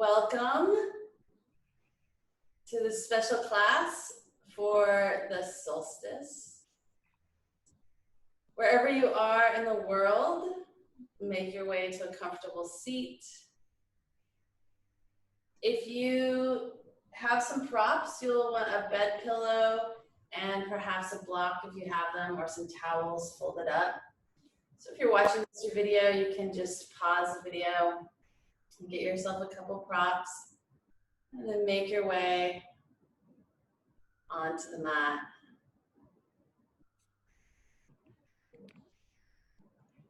Welcome to this special class for the solstice. Wherever you are in the world, make your way to a comfortable seat. If you have some props, you'll want a bed pillow and perhaps a block if you have them, or some towels folded up. So if you're watching this video, you can just pause the video and get yourself a couple props and then make your way onto the mat.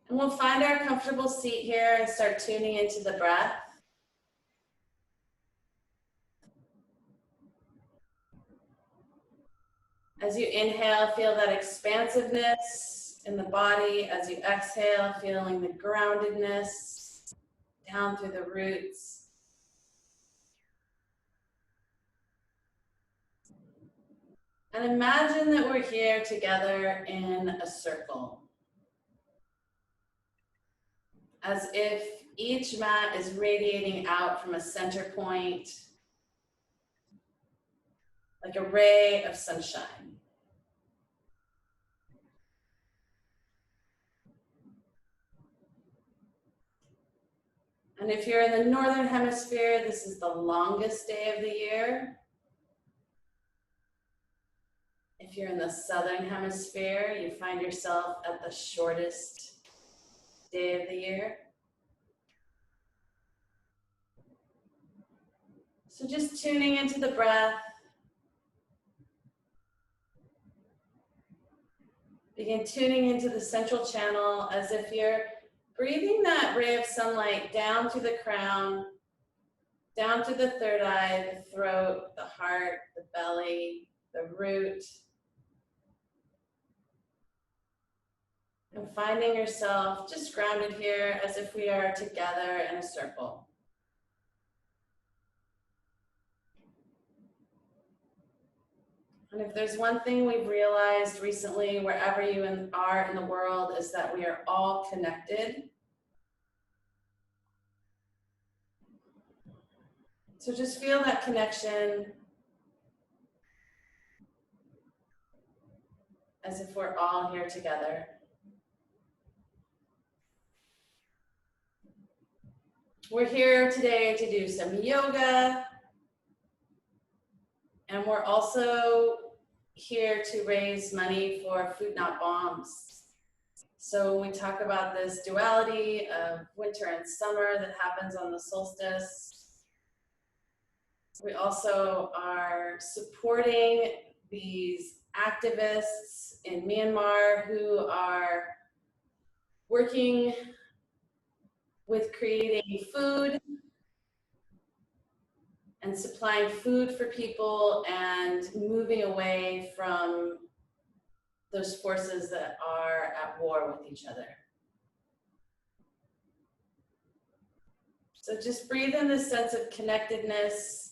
And we'll find our comfortable seat here and start tuning into the breath. As you inhale, feel that expansiveness in the body. As you exhale, feeling the groundedness down through the roots. And imagine that we're here together in a circle, as if each mat is radiating out from a center point, like a ray of sunshine. And if you're in the northern hemisphere, this is the longest day of the year. If you're in the southern hemisphere, you find yourself at the shortest day of the year. So just tuning into the breath. Begin tuning into the central channel as if you're breathing that ray of sunlight down through the crown, down through the third eye, the throat, the heart, the belly, the root. And finding yourself just grounded here as if we are together in a circle. And if there's one thing we've realized recently, wherever you are in the world, is that we are all connected. So just feel that connection as if we're all here together. We're here today to do some yoga, and we're also here to raise money for Food Not Bombs. So when we talk about this duality of winter and summer that happens on the solstice, we also are supporting these activists in Myanmar who are working with creating food and supplying food for people and moving away from those forces that are at war with each other. So just breathe in this sense of connectedness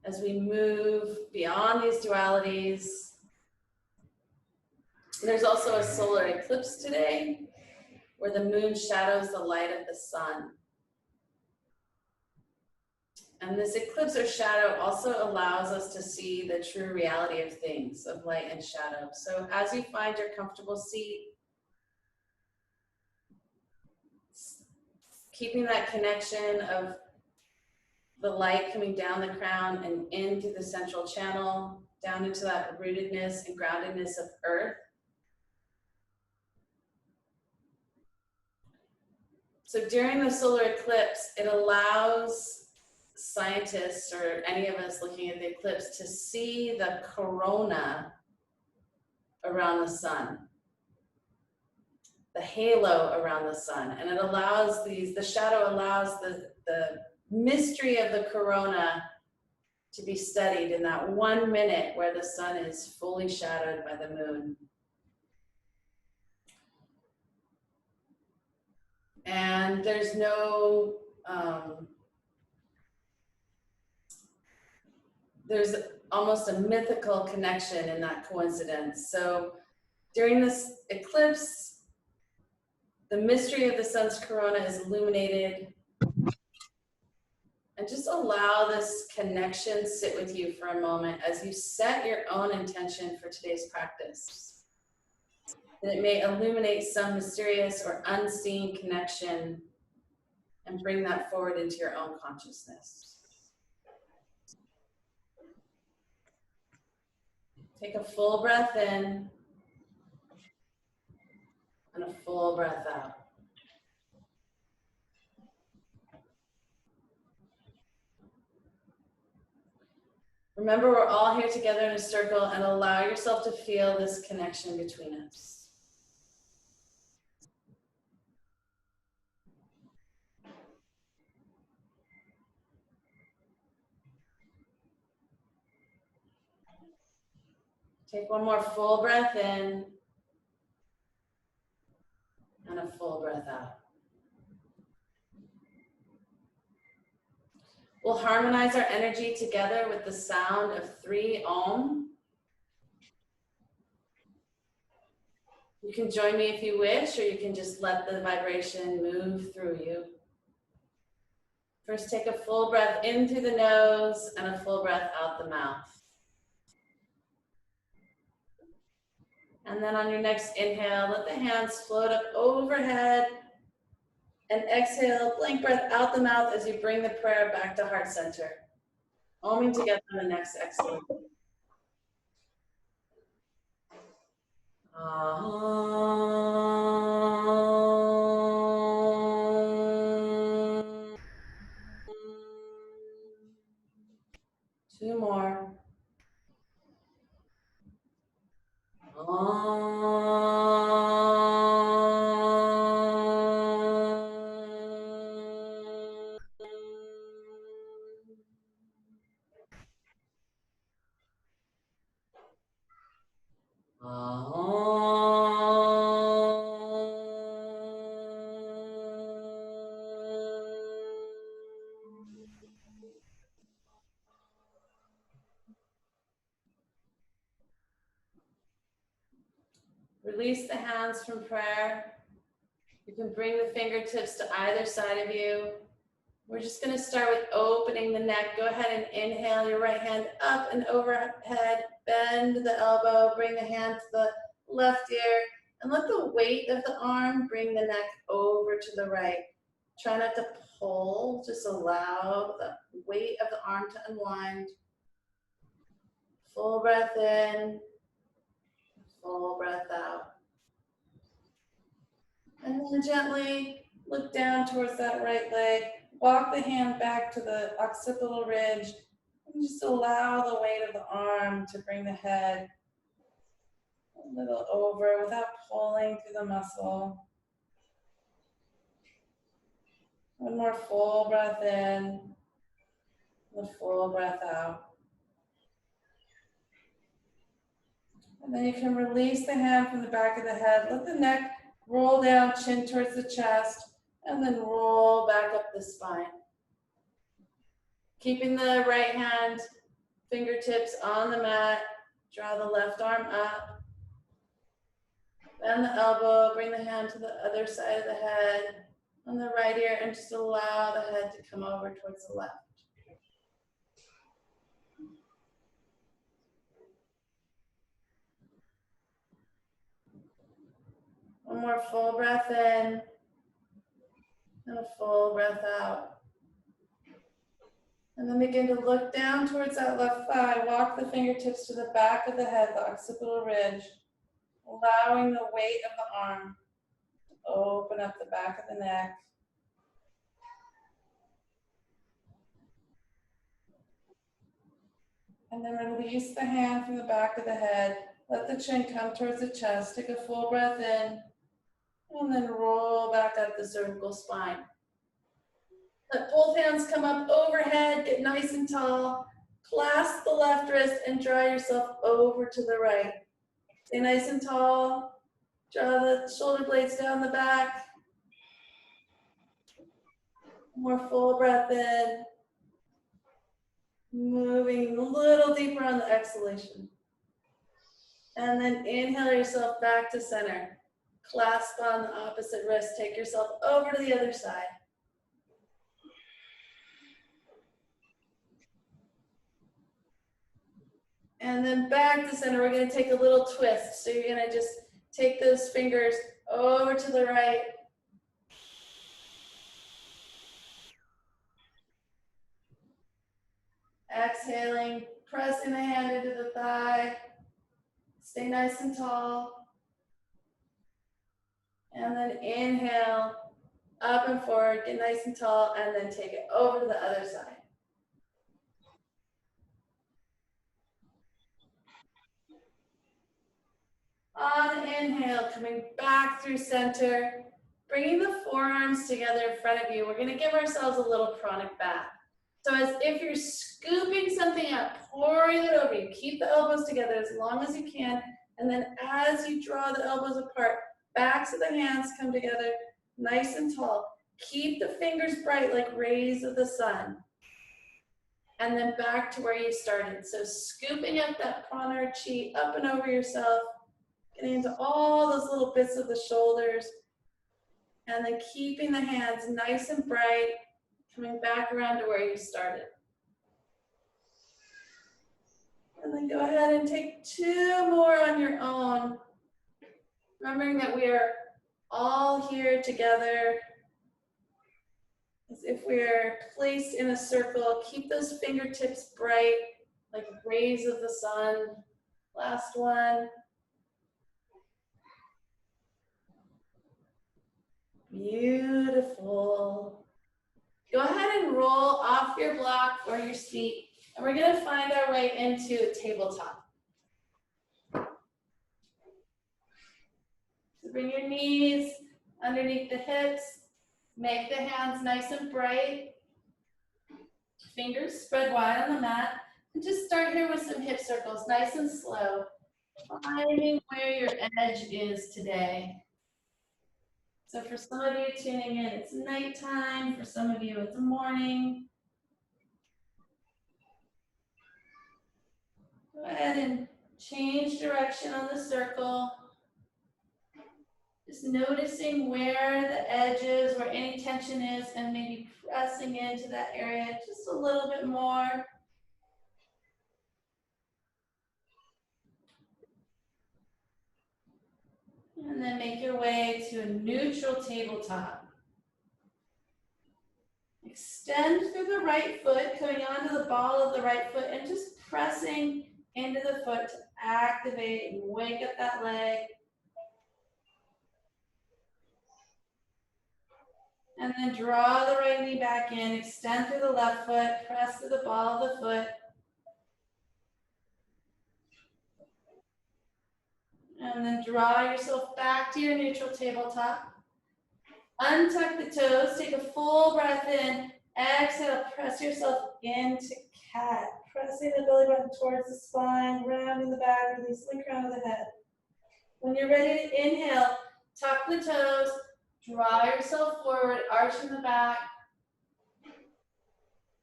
as we move beyond these dualities. There's also a solar eclipse today where the moon shadows the light of the sun. And this eclipse or shadow also allows us to see the true reality of things, of light and shadow. So as you find your comfortable seat, keeping that connection of the light coming down the crown and into the central channel, down into that rootedness and groundedness of earth. So during the solar eclipse, it allows scientists or any of us looking at the eclipse to see the corona around the sun, the halo around the sun, and it allows the shadow allows the mystery of the corona to be studied in that 1 minute where the sun is fully shadowed by the moon. And there's no there's almost a mythical connection in that coincidence. So during this eclipse, the mystery of the sun's corona is illuminated And just allow this connection sit with you for a moment as you set your own intention for today's practice. And it may illuminate some mysterious or unseen connection and bring that forward into your own consciousness. Take a full breath in and a full breath out. Remember, we're all here together in a circle, and allow yourself to feel this connection between us. Take one more full breath in and a full breath out. We'll harmonize our energy together with the sound of 3 Om. You can join me if you wish, or you can just let the vibration move through you. First, take a full breath in through the nose and a full breath out the mouth. And then on your next inhale, let the hands float up overhead. And exhale, blank breath out the mouth as you bring the prayer back to heart center. Oming together on the next exhale. 2 more. Release the hands from prayer. You can bring the fingertips to either side of you. We're just going to start with opening the neck. Go ahead and inhale your right hand up and overhead. Bend the elbow. Bring the hand to the left ear. And let the weight of the arm bring the neck over to the right. Try not to pull. Just allow the weight of the arm to unwind. Full breath in. Full breath out. And then gently look down towards that right leg. Walk the hand back to the occipital ridge. And just allow the weight of the arm to bring the head a little over without pulling through the muscle. One more full breath in. And a full breath out. And then you can release the hand from the back of the head. Let the neck roll down, chin towards the chest, and then roll back up the spine. Keeping the right hand fingertips on the mat. Draw the left arm up. Bend the elbow, bring the hand to the other side of the head on the right ear, and just allow the head to come over towards the left. One more full breath in and a full breath out. And then begin to look down towards that left thigh. Walk the fingertips to the back of the head, the occipital ridge, allowing the weight of the arm to open up the back of the neck. And then release the hand from the back of the head. Let the chin come towards the chest. Take a full breath in. And then roll back up the cervical spine. Let both hands come up overhead, get nice and tall. Clasp the left wrist and draw yourself over to the right. Stay nice and tall. Draw the shoulder blades down the back. More full breath in. Moving a little deeper on the exhalation. And then inhale yourself back to center. Clasp on the opposite wrist. Take yourself over to the other side. And then back to center. We're going to take a little twist. So you're going to just take those fingers over to the right. Exhaling, pressing the hand into the thigh. Stay nice and tall. And then inhale, up and forward, get nice and tall, and then take it over to the other side. On the inhale, coming back through center, bringing the forearms together in front of you. We're gonna give ourselves a little chronic bath. So as if you're scooping something up, pouring it over you, keep the elbows together as long as you can, and then as you draw the elbows apart, backs of the hands come together, nice and tall. Keep the fingers bright like rays of the sun. And then back to where you started. So scooping up that prana or chi up and over yourself, getting into all those little bits of the shoulders, and then keeping the hands nice and bright, coming back around to where you started. And then go ahead and take 2 more on your own. Remembering that we are all here together. As if we are placed in a circle, keep those fingertips bright like rays of the sun. Last one. Beautiful. Go ahead and roll off your block or your seat, and we're going to find our way into a tabletop. So bring your knees underneath the hips, make the hands nice and bright, fingers spread wide on the mat, and just start here with some hip circles, nice and slow, finding where your edge is today. So for some of you tuning in, it's nighttime. For some of you, it's morning. Go ahead and change direction on the circle. Just noticing where the edge is, where any tension is, and maybe pressing into that area just a little bit more. And then make your way to a neutral tabletop. Extend through the right foot, coming onto the ball of the right foot, and just pressing into the foot to activate and wake up that leg. And then draw the right knee back in, extend through the left foot, press to the ball of the foot. And then draw yourself back to your neutral tabletop. Untuck the toes, take a full breath in. Exhale, press yourself into cat. Pressing the belly button towards the spine, rounding the back, releasing the crown of the head. When you're ready to inhale, tuck the toes, draw yourself forward, arching the back.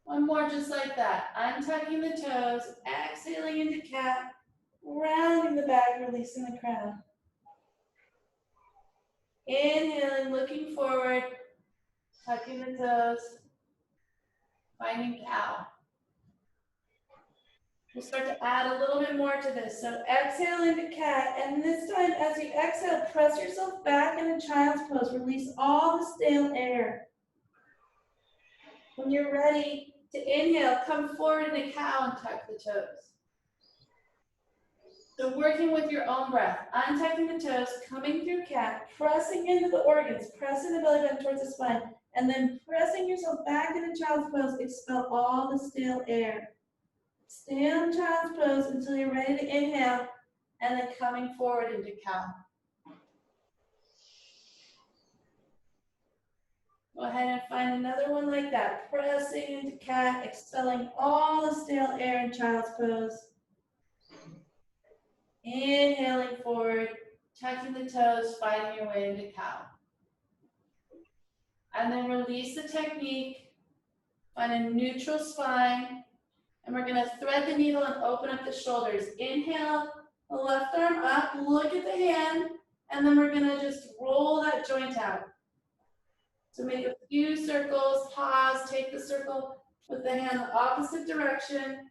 One more just like that. Untucking the toes, exhaling into cat, rounding the back, releasing the crown. Inhaling, looking forward, tucking the toes, finding cow. We'll start to add a little bit more to this. So exhale into cat, and this time as you exhale, press yourself back into child's pose. Release all the stale air. When you're ready to inhale, come forward into cow and tuck the toes. So working with your own breath, untucking the toes, coming through cat, pressing into the organs, pressing the belly button towards the spine, and then pressing yourself back into child's pose, expel all the stale air. Stay on child's pose until you're ready to inhale, and then coming forward into cow. Go ahead and find another one like that. Pressing into cat, expelling all the stale air in child's pose. Inhaling forward, tucking the toes, finding your way into cow. And then release the technique, find a neutral spine, and we're gonna thread the needle and open up the shoulders. Inhale, the left arm up, look at the hand, and then we're gonna just roll that joint out. So make a few circles, pause, take the circle with the hand the opposite direction.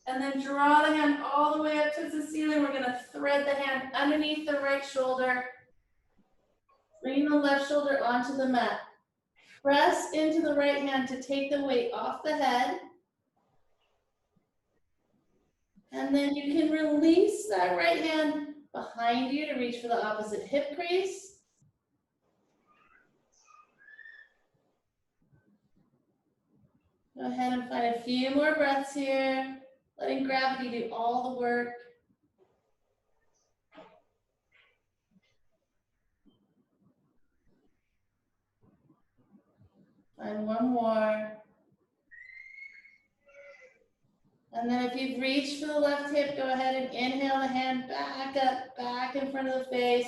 And then draw the hand all the way up to the ceiling. We're gonna thread the hand underneath the right shoulder. Bring the left shoulder onto the mat. Press into the right hand to take the weight off the head. And then you can release that right hand behind you to reach for the opposite hip crease. Go ahead and find a few more breaths here, letting gravity do all the work. Find one more. And then if you've reached for the left hip, go ahead and inhale the hand back up, back in front of the face.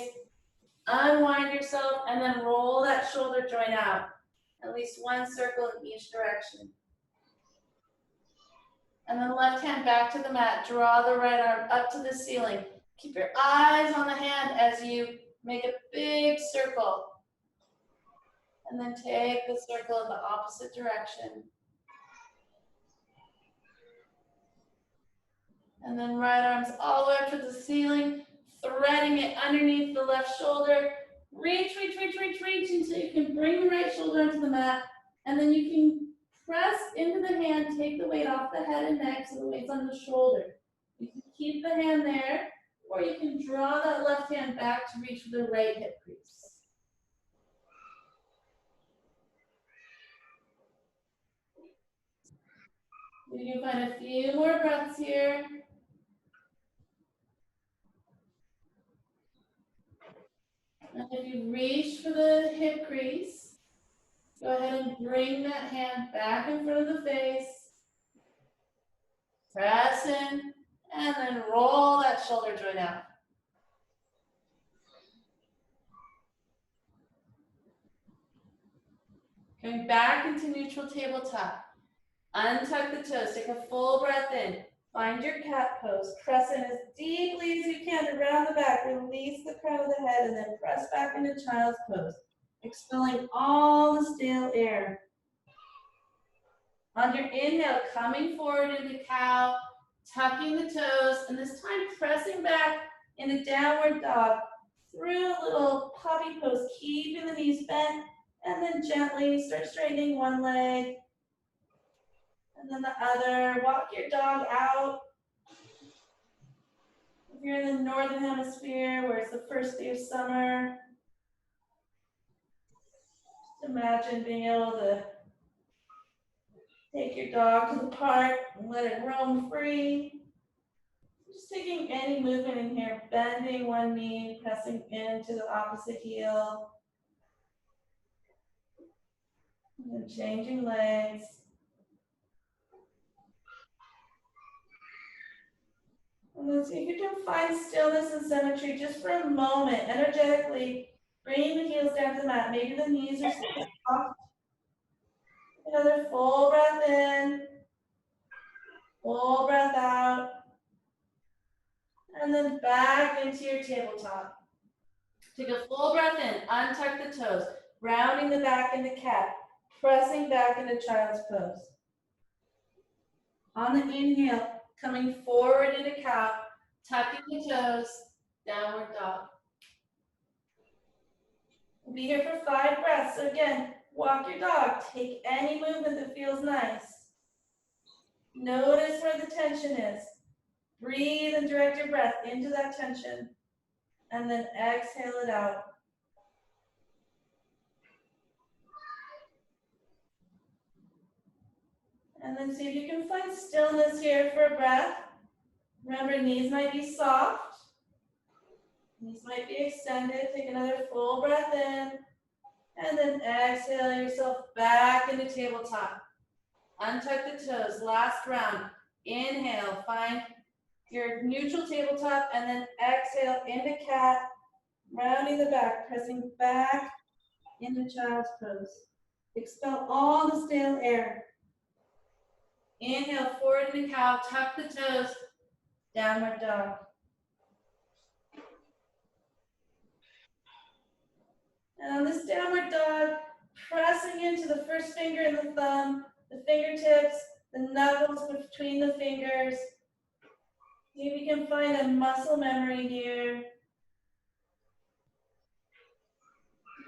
Unwind yourself and then roll that shoulder joint out. At least one circle in each direction. And then left hand back to the mat. Draw the right arm up to the ceiling. Keep your eyes on the hand as you make a big circle. And then take the circle in the opposite direction. And then right arm's all the way up to the ceiling, threading it underneath the left shoulder. Reach, reach, reach, reach, reach until you can bring the right shoulder onto the mat. And then you can press into the hand, take the weight off the head and neck so the weight's on the shoulder. You can keep the hand there, or you can draw that left hand back to reach for the right hip crease. You can find a few more breaths here. And if you reach for the hip crease, go ahead and bring that hand back in front of the face. Press in, and then roll that shoulder joint out. Coming back into neutral tabletop. Untuck the toes, take a full breath in. Find your cat pose. Press in as deeply as you can around the back. Release the crown of the head and then press back into child's pose. Expelling all the stale air. On your inhale, coming forward into cow, tucking the toes, and this time pressing back into downward dog through a little puppy pose, keeping the knees bent, and then gently start straightening one leg, and then the other. Walk your dog out. If you're in the northern hemisphere, where it's the first day of summer, just imagine being able to take your dog to the park and let it roam free. Just taking any movement in here, bending one knee, pressing into the opposite heel. And then changing legs. And then see if you can find stillness and symmetry just for a moment. Energetically bring the heels down to the mat. Maybe the knees are still soft. Another full breath in. Full breath out. And then back into your tabletop. Take a full breath in. Untuck the toes. Rounding the back into cat. Pressing back into child's pose. On the inhale, coming forward into cow, tucking the toes, downward dog. We'll be here for 5 breaths. So again, walk your dog. Take any movement that feels nice. Notice where the tension is. Breathe and direct your breath into that tension. And then exhale it out. And then see if you can find stillness here for a breath. Remember, knees might be soft. Knees might be extended. Take another full breath in. And then exhale yourself back into tabletop. Untuck the toes. Last round. Inhale. Find your neutral tabletop. And then exhale into cat. Rounding the back. Pressing back into child's pose. Expel all the stale air. Inhale forward into cow. Tuck the toes. Downward dog. And on this downward dog, pressing into the first finger and the thumb, the fingertips, the knuckles between the fingers, See if you can find a muscle memory here.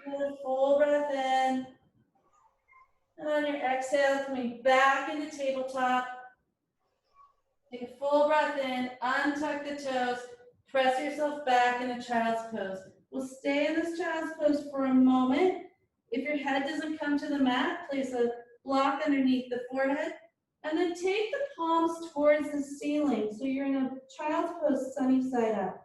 Good, full breath in. And on your exhale, coming back into tabletop. Take a full breath in, untuck the toes, press yourself back into child's pose. We'll stay in this child's pose for a moment. If your head doesn't come to the mat, place a block underneath the forehead, and then take the palms towards the ceiling. So you're in a child's pose, sunny side up.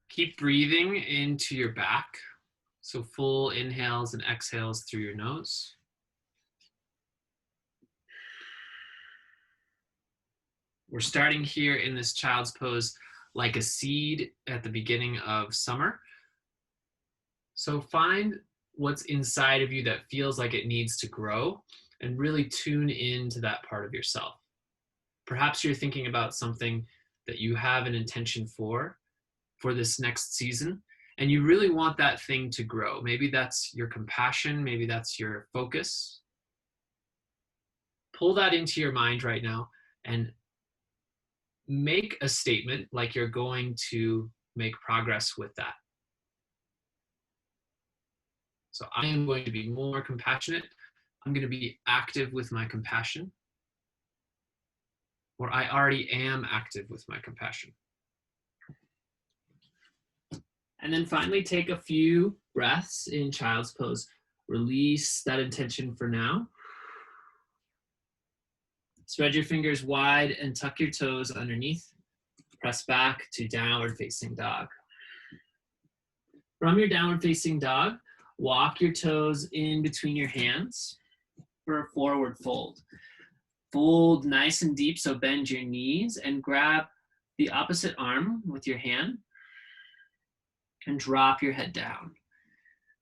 Keep breathing into your back. So full inhales and exhales through your nose. We're starting here in this child's pose like a seed at the beginning of summer. So find what's inside of you that feels like it needs to grow and really tune into that part of yourself. Perhaps you're thinking about something that you have an intention for this next season, and you really want that thing to grow. Maybe that's your compassion, maybe that's your focus. Pull that into your mind right now and make a statement like you're going to make progress with that. So I am going to be more compassionate. I'm going to be active with my compassion. Or I already am active with my compassion. And then finally, take a few breaths in child's pose. Release that intention for now. Spread your fingers wide and tuck your toes underneath. Press back to downward facing dog. From your downward facing dog, walk your toes in between your hands for a forward fold. Fold nice and deep, so bend your knees and grab the opposite arm with your hand and drop your head down.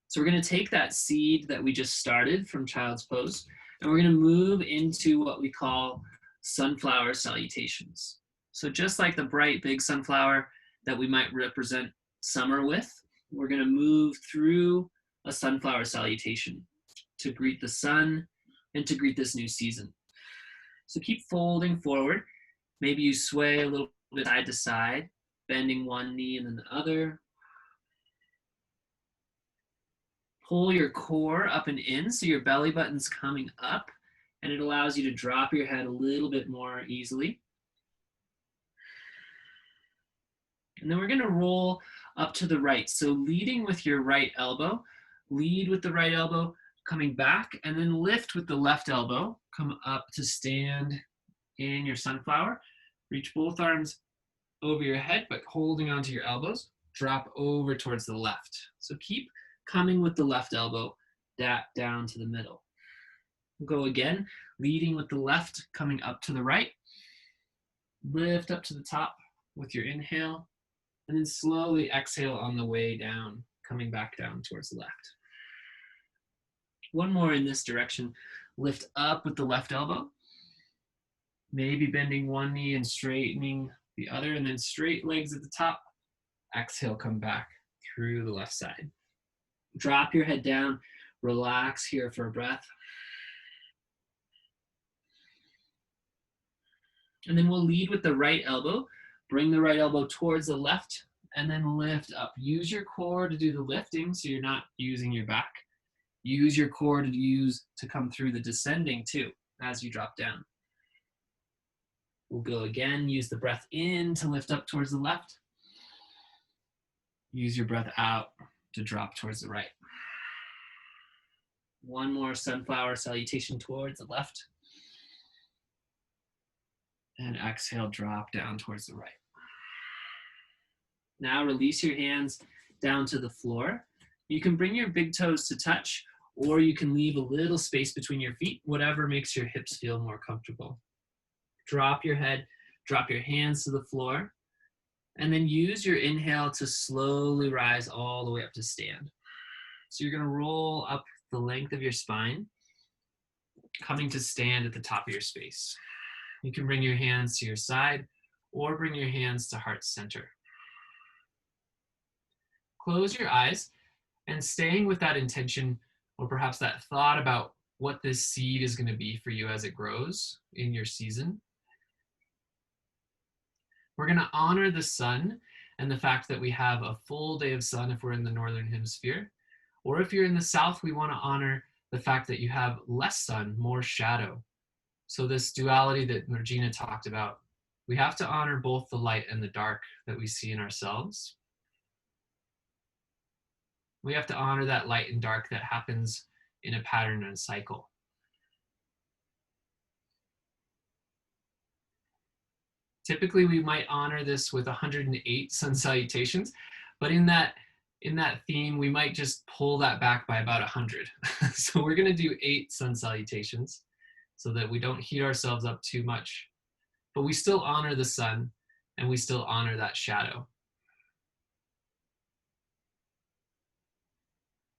So we're going to take that seed that we just started from child's pose, and we're going to move into what we call sunflower salutations. So just like the bright big sunflower that we might represent summer with, we're going to move through a sunflower salutation to greet the sun and to greet this new season. So keep folding forward. Maybe you sway a little bit side to side, bending one knee and then the other. Pull your core up and in so your belly button's coming up, and it allows you to drop your head a little bit more easily. And then we're going to roll up to the right. So leading with your right elbow, lead with the right elbow, coming back, and then lift with the left elbow. Come up to stand in your sunflower. Reach both arms over your head, but holding onto your elbows. Drop over towards the left. So keep coming with the left elbow, down to the middle. Go again, leading with the left, coming up to the right. Lift up to the top with your inhale, and then slowly exhale on the way down, coming back down towards the left. One more in this direction. Lift up with the left elbow, maybe bending one knee and straightening the other, and then straight legs at the top. Exhale, come back through the left side. Drop your head down, relax here for a breath. And then we'll lead with the right elbow, bring the right elbow towards the left, and then lift up. Use your core to do the lifting so you're not using your back. Use your core to come through the descending too as you drop down. We'll go again, use the breath in to lift up towards the left. Use your breath out to drop towards the right. One more sunflower salutation towards the left. And exhale, drop down towards the right. Now release your hands down to the floor. You can bring your big toes to touch, or you can leave a little space between your feet, whatever makes your hips feel more comfortable. Drop your head, drop your hands to the floor, and then use your inhale to slowly rise all the way up to stand. So you're gonna roll up the length of your spine, coming to stand at the top of your space. You can bring your hands to your side or bring your hands to heart center. Close your eyes and staying with that intention or perhaps that thought about what this seed is going to be for you as it grows in your season. We're going to honor the sun and the fact that we have a full day of sun if we're in the northern hemisphere. Or if you're in the south, we want to honor the fact that you have less sun, more shadow. So this duality that Regina talked about, we have to honor both the light and the dark that we see in ourselves. We have to honor that light and dark that happens in a pattern and cycle. Typically, we might honor this with 108 sun salutations, but in that theme, we might just pull that back by about 100. So we're going to do 8 sun salutations so that we don't heat ourselves up too much, but we still honor the sun and we still honor that shadow.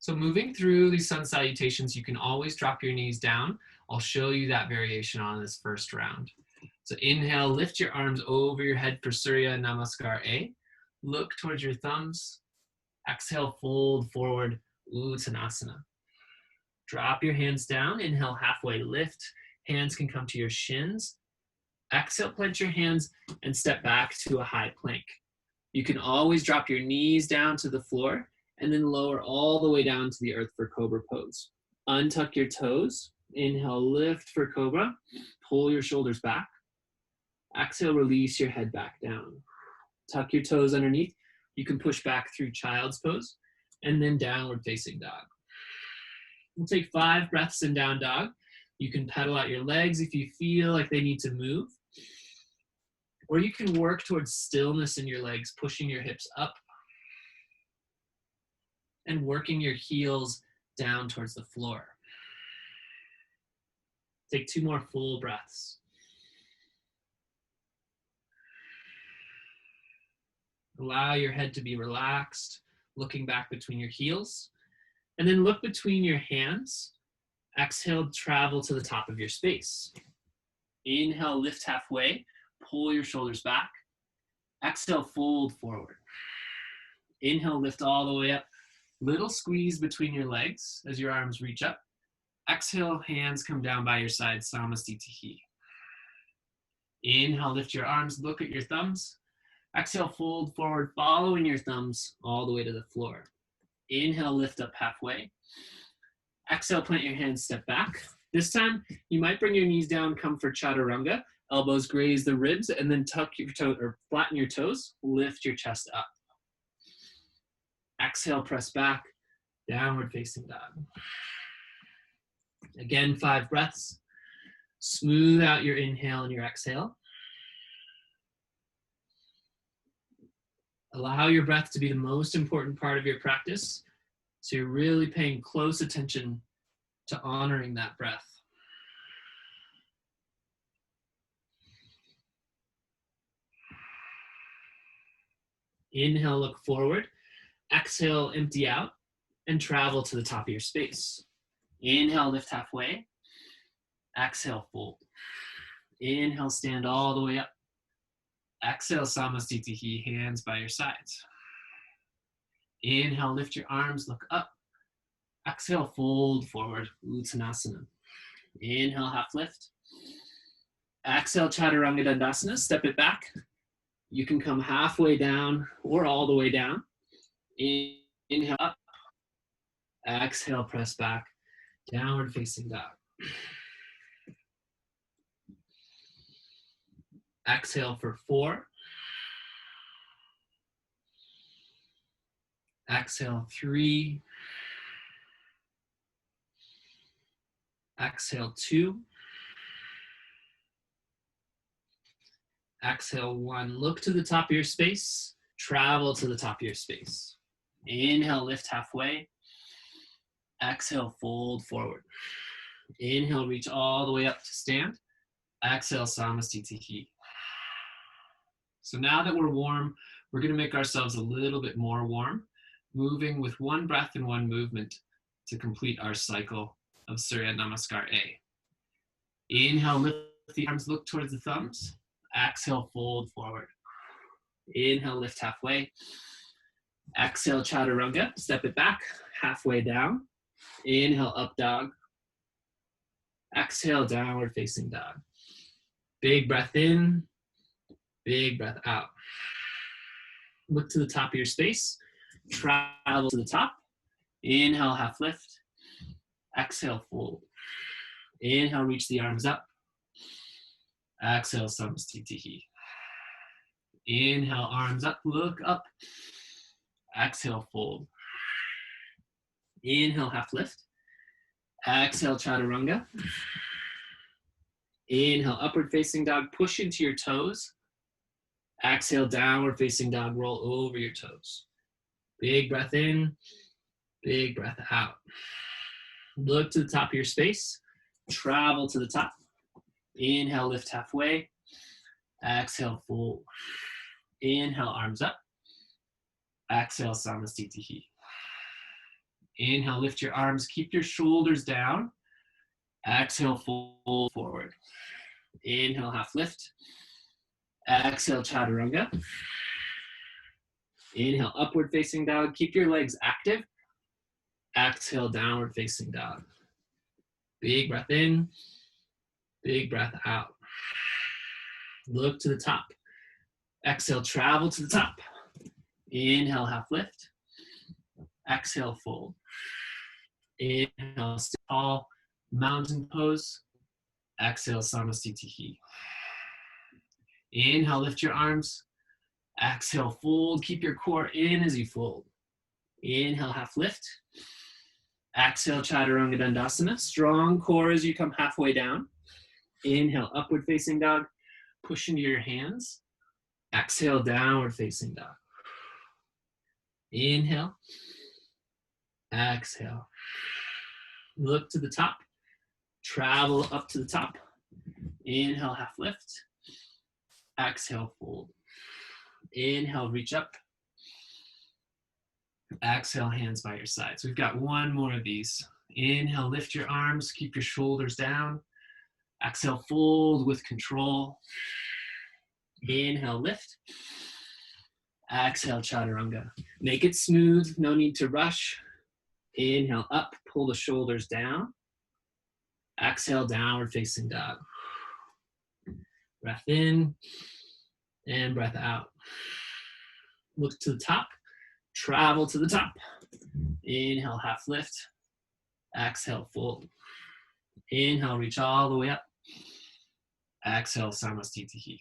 So moving through these sun salutations, you can always drop your knees down. I'll show you that variation on this first round. So inhale, lift your arms over your head for Surya Namaskar A. Look towards your thumbs. Exhale, fold forward, Uttanasana. Drop your hands down. Inhale, halfway lift. Hands can come to your shins. Exhale, plant your hands and step back to a high plank. You can always drop your knees down to the floor and then lower all the way down to the earth for Cobra pose. Untuck your toes. Inhale, lift for Cobra. Pull your shoulders back. Exhale, release your head back down. Tuck your toes underneath. You can push back through child's pose and then downward facing dog. We'll take 5 breaths in down dog. You can pedal out your legs if you feel like they need to move. Or you can work towards stillness in your legs, pushing your hips up and working your heels down towards the floor. Take 2 more full breaths. Allow your head to be relaxed, looking back between your heels. And then look between your hands. Exhale, travel to the top of your space. Inhale, lift halfway. Pull your shoulders back. Exhale, fold forward. Inhale, lift all the way up. Little squeeze between your legs as your arms reach up. Exhale, hands come down by your side, Samastitihi. Inhale, lift your arms, look at your thumbs. Exhale, fold forward, following your thumbs all the way to the floor. Inhale, lift up halfway. Exhale, plant your hands, step back. This time, you might bring your knees down, come for Chaturanga. Elbows graze the ribs, and then tuck your toe or flatten your toes. Lift your chest up. Exhale, press back, downward facing dog. Again, 5 breaths. Smooth out your inhale and your exhale. Allow your breath to be the most important part of your practice. So you're really paying close attention to honoring that breath. Inhale, look forward. Exhale, empty out and travel to the top of your space. Inhale, lift halfway. Exhale, fold. Inhale, stand all the way up. Exhale, Samastitihi, hands by your sides. Inhale, lift your arms, look up. Exhale, fold forward, Uttanasana. Inhale, half lift. Exhale, Chaturanga Dandasana, step it back. You can come halfway down or all the way down. Inhale up. Exhale, press back. Downward facing dog. Exhale for 4. Exhale 3. Exhale 2. Exhale 1. Look to the top of your space. Travel to the top of your space. Inhale, lift halfway. Exhale, fold forward. Inhale, reach all the way up to stand. Exhale, Samastitihi. So now that we're warm, we're going to make ourselves a little bit more warm, moving with 1 breath and 1 movement to complete our cycle of Surya Namaskar A. Inhale, lift the arms, look towards the thumbs. Exhale, fold forward. Inhale, lift halfway. Exhale, chaturanga, step it back, halfway down. Inhale, up dog. Exhale, downward facing dog. Big breath in, big breath out. Look to the top of your space. Travel to the top. Inhale, half lift. Exhale, fold. Inhale, reach the arms up. Exhale, samastitihi. Inhale, arms up, look up. Exhale, fold. Inhale, half lift. Exhale, chaturanga. Inhale, upward facing dog, push into your toes. Exhale, downward facing dog, roll over your toes. Big breath in, big breath out. Look to the top of your space. Travel to the top. Inhale, lift halfway. Exhale, fold. Inhale, arms up. Exhale, samastitihi. Inhale, lift your arms, keep your shoulders down. Exhale, fold forward. Inhale, half lift. Exhale, chaturanga. Inhale, upward facing dog. Keep your legs active. Exhale, downward facing dog. Big breath in, big breath out. Look to the top. Exhale, travel to the top. Inhale, half lift. Exhale, fold. Inhale, sit tall, mountain pose. Exhale, samastitihi. Inhale, lift your arms. Exhale, fold. Keep your core in as you fold. Inhale, half lift. Exhale, chaturanga dandasana. Strong core as you come halfway down. Inhale, upward facing dog. Push into your hands. Exhale, downward facing dog. Inhale. Exhale. Look to the top. Travel up to the top. Inhale, half lift. Exhale, fold. Inhale, reach up. Exhale, hands by your sides. We've got one more of these. Inhale, lift your arms, keep your shoulders down. Exhale, fold with control. Inhale, lift. Exhale, chaturanga. Make it smooth, no need to rush. Inhale, up, pull the shoulders down. Exhale, downward facing dog. Breath in and breath out. Look to the top, travel to the top. Inhale, half lift. Exhale, fold. Inhale, reach all the way up. Exhale, samastitihi.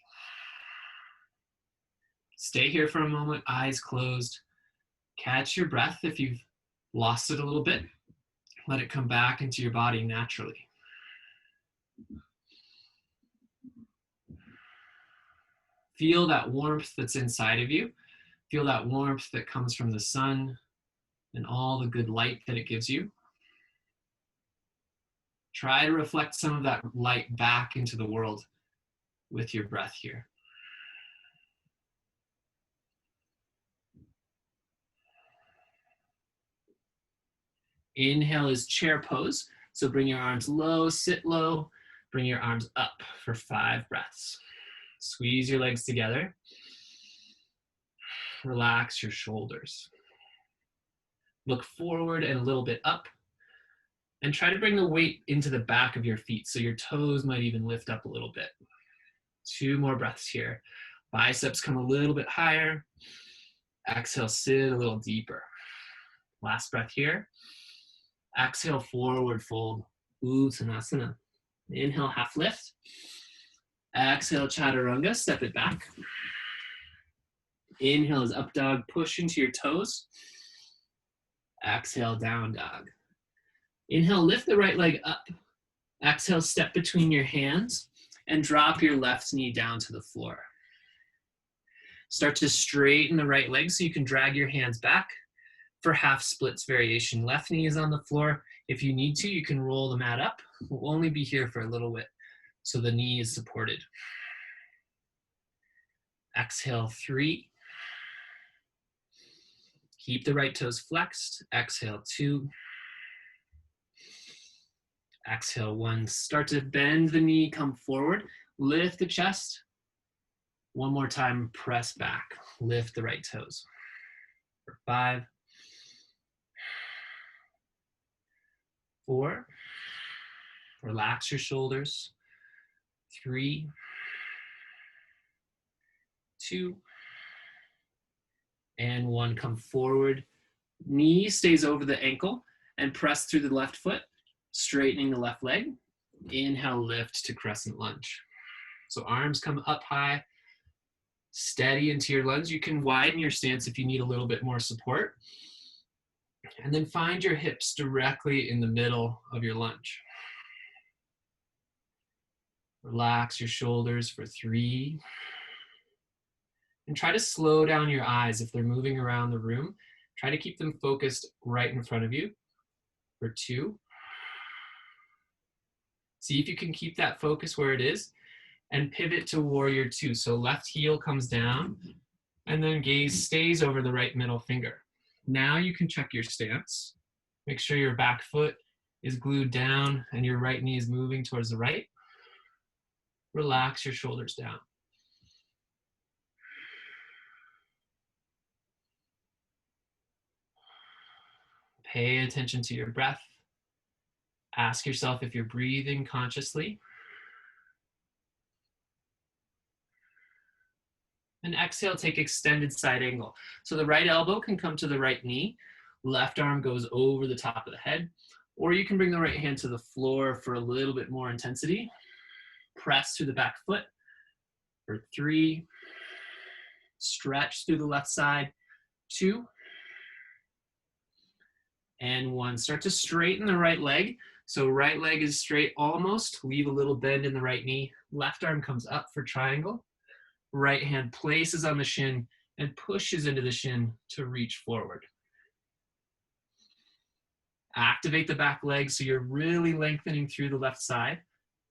Stay here for a moment, eyes closed. Catch your breath if you've lost it a little bit. Let it come back into your body naturally. Feel that warmth that's inside of you. Feel that warmth that comes from the sun and all the good light that it gives you. Try to reflect some of that light back into the world with your breath here. Inhale is chair pose. So bring your arms low, sit low. Bring your arms up for 5 breaths. Squeeze your legs together. Relax your shoulders. Look forward and a little bit up. And try to bring the weight into the back of your feet so your toes might even lift up a little bit. 2 more breaths here. Biceps come a little bit higher. Exhale, sit a little deeper. Last breath here. Exhale, forward fold. Uttanasana. Inhale, half lift. Exhale, chaturanga, step it back. Inhale is up dog, push into your toes. Exhale, down dog. Inhale, lift the right leg up. Exhale, step between your hands and drop your left knee down to the floor. Start to straighten the right leg so you can drag your hands back for half splits variation. Left knee is on the floor. If you need to, you can roll the mat up. We'll only be here for a little bit, so the knee is supported. Exhale, 3. Keep the right toes flexed. Exhale, 2. Exhale, 1. Start to bend the knee, come forward. Lift the chest. One more time, press back. Lift the right toes. For 5, 4. Relax your shoulders. 3, 2, and 1. Come forward. Knee stays over the ankle and press through the left foot, straightening the left leg. Inhale, lift to Crescent Lunge. So arms come up high, steady into your lunge. You can widen your stance if you need a little bit more support. And then find your hips directly in the middle of your lunge. Relax your shoulders for 3. And try to slow down your eyes if they're moving around the room. Try to keep them focused right in front of you for 2. See if you can keep that focus where it is and pivot to Warrior 2. So left heel comes down and then gaze stays over the right middle finger. Now you can check your stance. Make sure your back foot is glued down and your right knee is moving towards the right. Relax your shoulders down. Pay attention to your breath. Ask yourself if you're breathing consciously. And exhale, take extended side angle. So the right elbow can come to the right knee. Left arm goes over the top of the head. Or you can bring the right hand to the floor for a little bit more intensity. Press through the back foot for 3. Stretch through the left side. 2. And 1. Start to straighten the right leg. So right leg is straight almost. Leave a little bend in the right knee. Left arm comes up for triangle. Right hand places on the shin and pushes into the shin to reach forward. Activate the back leg so you're really lengthening through the left side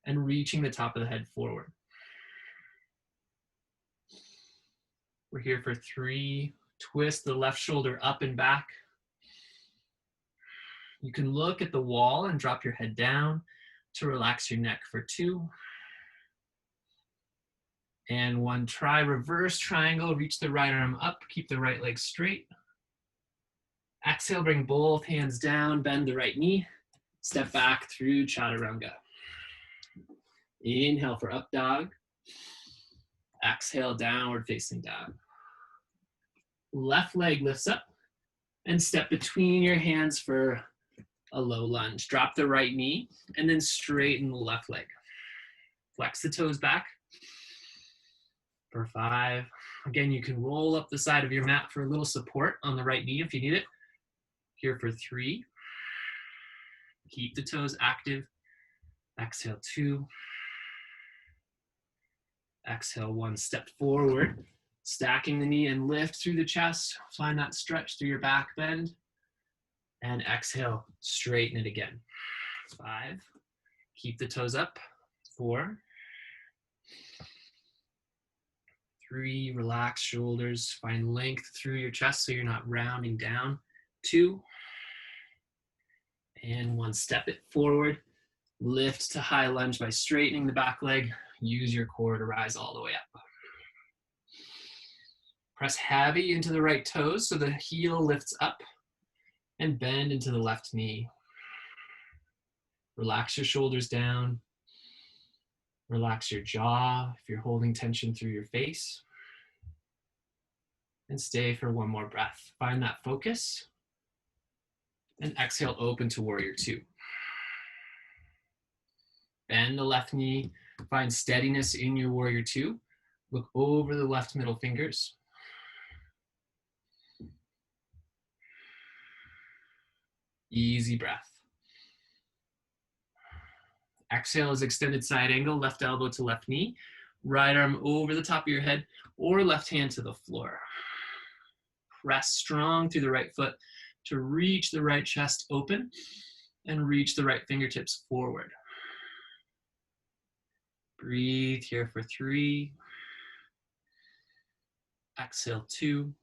and reaching the top of the head forward. We're here for 3. Twist the left shoulder up and back. You can look at the wall and drop your head down to relax your neck for 2. And 1. Try reverse triangle. Reach the right arm up. Keep the right leg straight. Exhale, bring both hands down. Bend the right knee. Step back through chaturanga. Inhale for up dog. Exhale, downward facing dog. Left leg lifts up and step between your hands for a low lunge. Drop the right knee and then straighten the left leg. Flex the toes back for 5. Again, you can roll up the side of your mat for a little support on the right knee if you need it. Here for 3. Keep the toes active. Exhale, 2. Exhale, 1. Step forward, stacking the knee and lift through the chest. Find that stretch through your back bend. And exhale, straighten it again. 5. Keep the toes up. 4. 3. Relax shoulders. Find length through your chest so you're not rounding down. 2. And 1. Step it forward. Lift to high lunge by straightening the back leg. Use your core to rise all the way up. Press heavy into the right toes so the heel lifts up and bend into the left knee. Relax your shoulders down. Relax your jaw if you're holding tension through your face. And stay for 1 more breath. Find that focus. And exhale, open to Warrior 2. Bend the left knee. Find steadiness in your Warrior 2. Look over the left middle fingers. Easy breath. Exhale is extended side angle, left elbow to left knee, right arm over the top of your head, or left hand to the floor. Press strong through the right foot to reach the right chest open and reach the right fingertips forward. Breathe here for 3. Exhale, 2.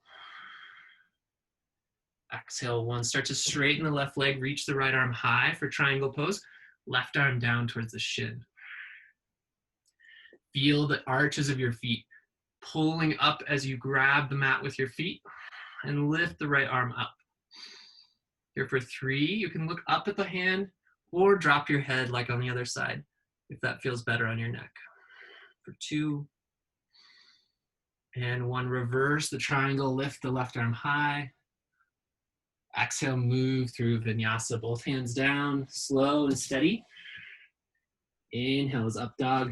Exhale, 1. Start to straighten the left leg, reach the right arm high for triangle pose. Left arm down towards the shin. Feel the arches of your feet pulling up as you grab the mat with your feet, and lift the right arm up. Here for 3, you can look up at the hand or drop your head like on the other side if that feels better on your neck. For 2, and 1, reverse the triangle, lift the left arm high. Exhale, move through vinyasa, both hands down, slow and steady. Inhale is up dog,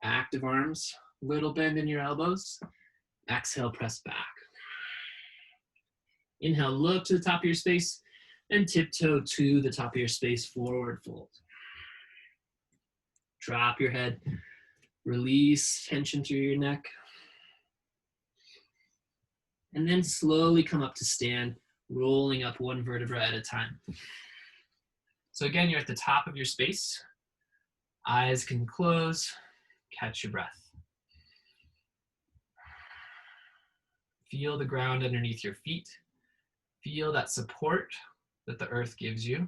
active arms, little bend in your elbows. Exhale, press back. Inhale, look to the top of your space and tiptoe to the top of your space, forward fold. Drop your head, release tension through your neck. And then slowly come up to stand, rolling up 1 vertebra at a time. So again, you're at the top of your space. Eyes can close, catch your breath. Feel the ground underneath your feet. Feel that support that the earth gives you.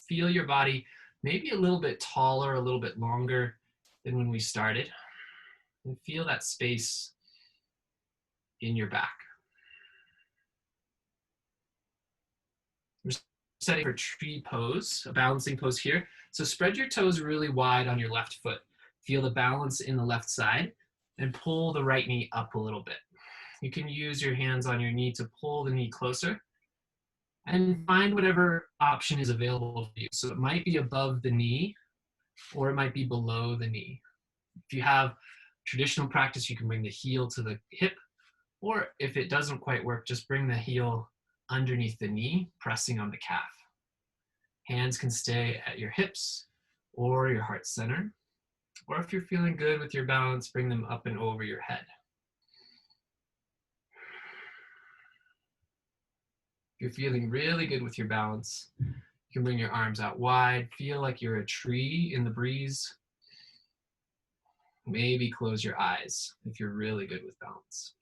Feel your body maybe a little bit taller, a little bit longer than when we started. And feel that space in your back. We're setting for tree pose, a balancing pose here. So spread your toes really wide on your left foot. Feel the balance in the left side and pull the right knee up a little bit. You can use your hands on your knee to pull the knee closer and find whatever option is available for you. So it might be above the knee or it might be below the knee. If you have traditional practice, you can bring the heel to the hip, or if it doesn't quite work, just bring the heel underneath the knee, pressing on the calf. Hands can stay at your hips or your heart center, or if you're feeling good with your balance, bring them up and over your head. If you're feeling really good with your balance, you can bring your arms out wide, feel like you're a tree in the breeze. Maybe close your eyes if you're really good with balance.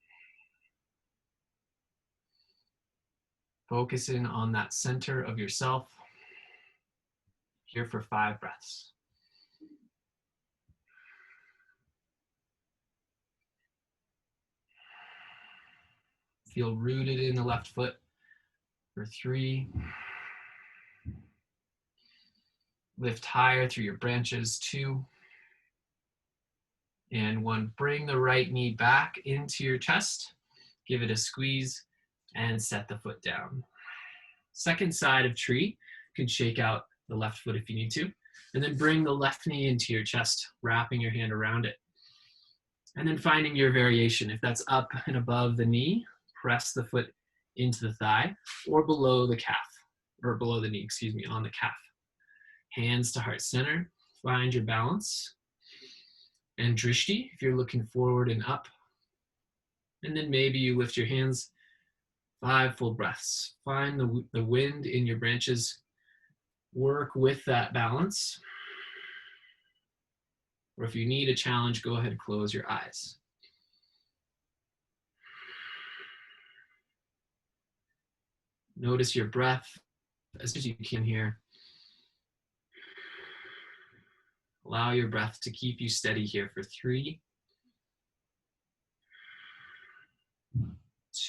Focus in on that center of yourself. Here for 5 breaths. Feel rooted in the left foot for 3. Lift higher through your branches, 2. And 1, bring the right knee back into your chest. Give it a squeeze and set the foot down. Second side of tree, you can shake out the left foot if you need to. And then bring the left knee into your chest, wrapping your hand around it. And then finding your variation. If that's up and above the knee, press the foot into the thigh, or below the calf, or below the knee, excuse me, on the calf. Hands to heart center, find your balance. And drishti, if you're looking forward and up. And then maybe you lift your hands, 5 full breaths. Find the wind in your branches. Work with that balance. Or if you need a challenge, go ahead and close your eyes. Notice your breath as much as you can here. Allow your breath to keep you steady here for 3.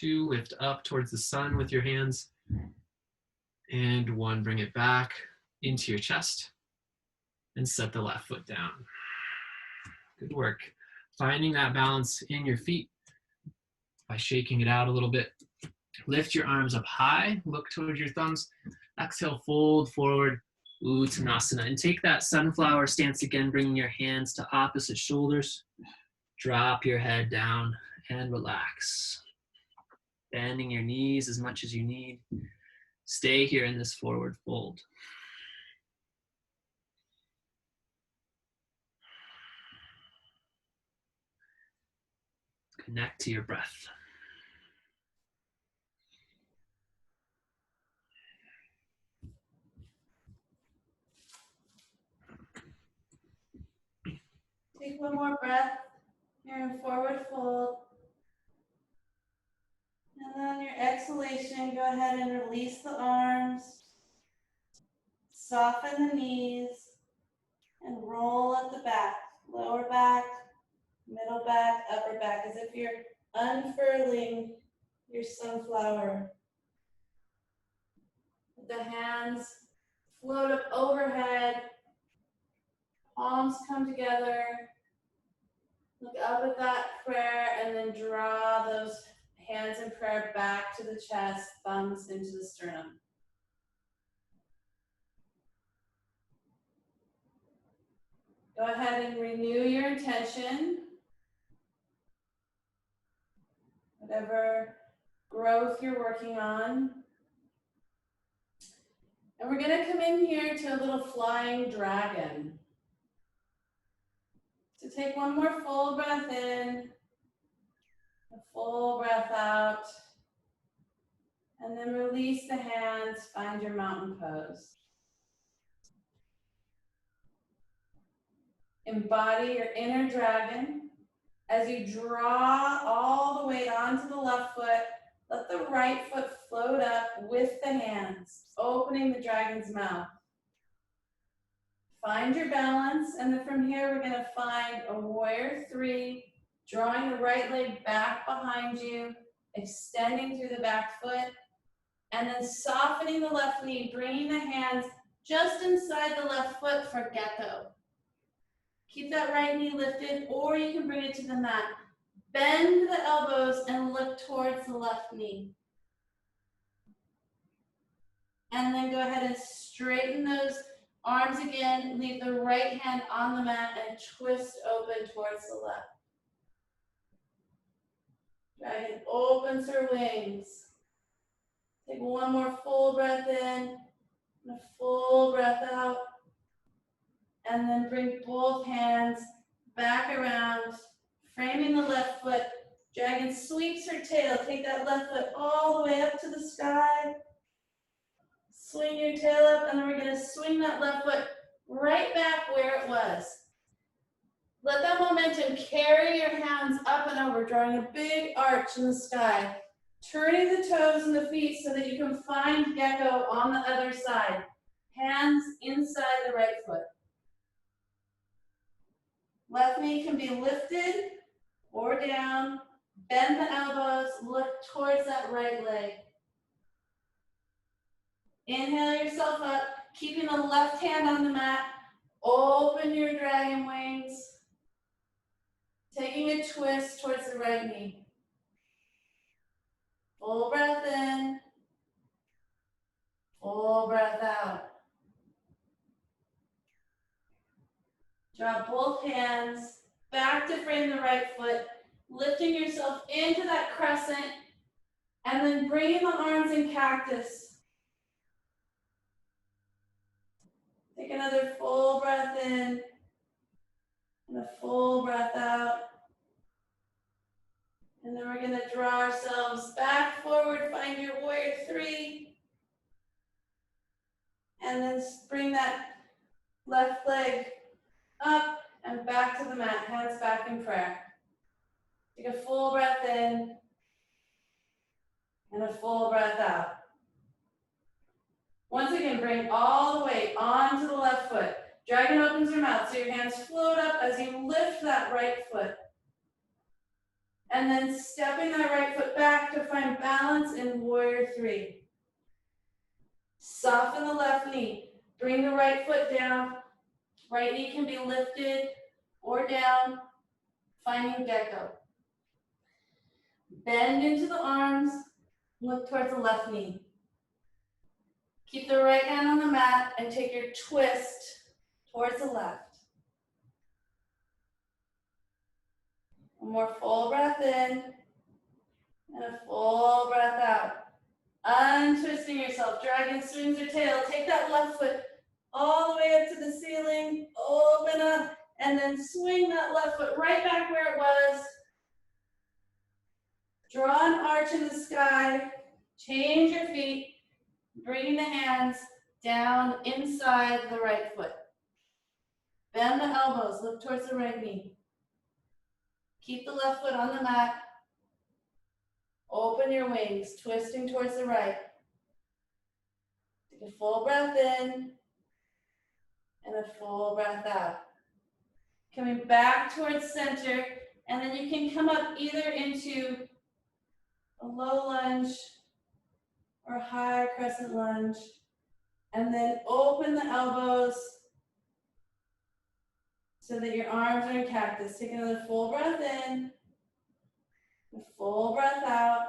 2, lift up towards the sun with your hands. And 1, bring it back into your chest and set the left foot down. Good work. Finding that balance in your feet by shaking it out a little bit. Lift your arms up high, look towards your thumbs. Exhale, fold forward, Uttanasana. And take that sunflower stance again, bringing your hands to opposite shoulders. Drop your head down and relax. Bending your knees as much as you need. Stay here in this forward fold. Connect to your breath. Take 1 more breath. You're in forward fold. And then on your exhalation, go ahead and release the arms. Soften the knees and roll up the back, lower back, middle back, upper back, as if you're unfurling your sunflower. Let the hands float up overhead, palms come together. Look up at that prayer and then draw those hands in prayer back to the chest, thumbs into the sternum. Go ahead and renew your intention. Whatever growth you're working on. And we're going to come in here to a little flying dragon. So take one more full breath in, a full breath out, and then release the hands, find your mountain pose. Embody your inner dragon. As you draw all the weight onto the left foot, let the right foot float up with the hands, opening the dragon's mouth. Find your balance, and then from here we're going to find a warrior three, drawing the right leg back behind you, extending through the back foot, and then softening the left knee, bringing the hands just inside the left foot for gecko. Keep that right knee lifted, or you can bring it to the mat. Bend the elbows and look towards the left knee. And then go ahead and straighten those arms again. Leave the right hand on the mat and twist open towards the left. Dragon opens her wings. Take one more full breath in and a full breath out. And then bring both hands back around, framing the left foot. Dragon sweeps her tail. Take that left foot all the way up to the sky. Swing your tail up, and then we're going to swing that left foot right back where it was. Let that momentum carry your hands up and over, drawing a big arch in the sky. Turning the toes and the feet so that you can find gecko on the other side. Hands inside the right foot. Left knee can be lifted or down. Bend the elbows, look towards that right leg. Inhale yourself up, keeping the left hand on the mat. Open your dragon wings. Taking a twist towards the right knee. Full breath in. Full breath out. Draw both hands back to frame the right foot, lifting yourself into that crescent, and then bringing the arms in cactus. Take another full breath in and a full breath out. And then we're going to draw ourselves back forward, find your warrior three. And then bring that left leg up and back to the mat, hands back in prayer. Take a full breath in and a full breath out. Once again, bring all the weight onto the left foot. Dragon opens your mouth so your hands float up as you lift that right foot. And then stepping that right foot back to find balance in warrior three. Soften the left knee. Bring the right foot down. Right knee can be lifted or down, finding gecko. Bend into the arms, look towards the left knee. Keep the right hand on the mat and take your twist towards the left. One more full breath in and a full breath out. Untwisting yourself, dragon swings your tail. Take that left foot all the way up to the ceiling, open up, and then swing that left foot right back where it was. Draw an arch in the sky, change your feet, bring the hands down inside the right foot. Bend the elbows, look towards the right knee. Keep the left foot on the mat. Open your wings, twisting towards the right. Take a full breath in and a full breath out. Coming back towards center, and then you can come up either into a low lunge or high crescent lunge, and then open the elbows so that your arms are in cactus. Take another full breath in, a full breath out,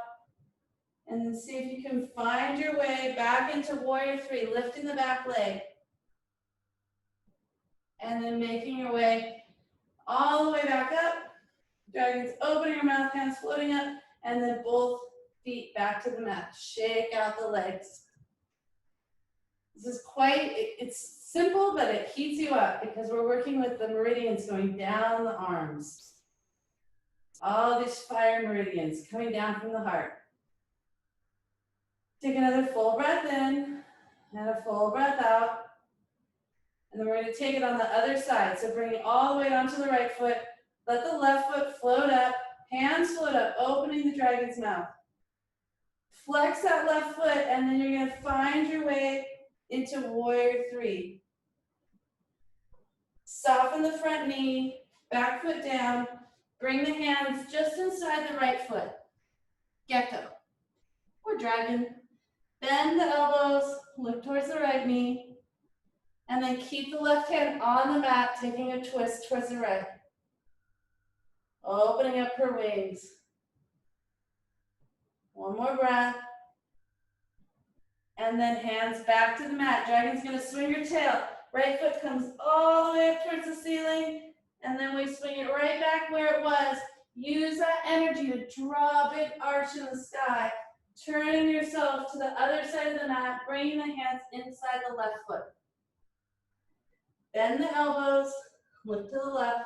and then see if you can find your way back into warrior three, lifting the back leg, and then making your way all the way back up. Dragons, opening your mouth, hands floating up, and then both feet back to the mat. Shake out the legs. This is it's simple, but it heats you up because we're working with the meridians going down the arms. All these fire meridians coming down from the heart. Take another full breath in and a full breath out. And then we're going to take it on the other side. So bring it all the way onto the right foot. Let the left foot float up. Hands float up, opening the dragon's mouth. Flex that left foot, and then you're going to find your way into warrior three. Soften the front knee, back foot down. Bring the hands just inside the right foot. Gecko or dragon. Bend the elbows, look towards the right knee, and then keep the left hand on the mat, taking a twist towards the right. Opening up her wings. One more breath. And then hands back to the mat. Dragon's gonna swing your tail. Right foot comes all the way up towards the ceiling, and then we swing it right back where it was. Use that energy to draw a big arch in the sky. Turning yourself to the other side of the mat, bringing the hands inside the left foot. Bend the elbows, look to the left.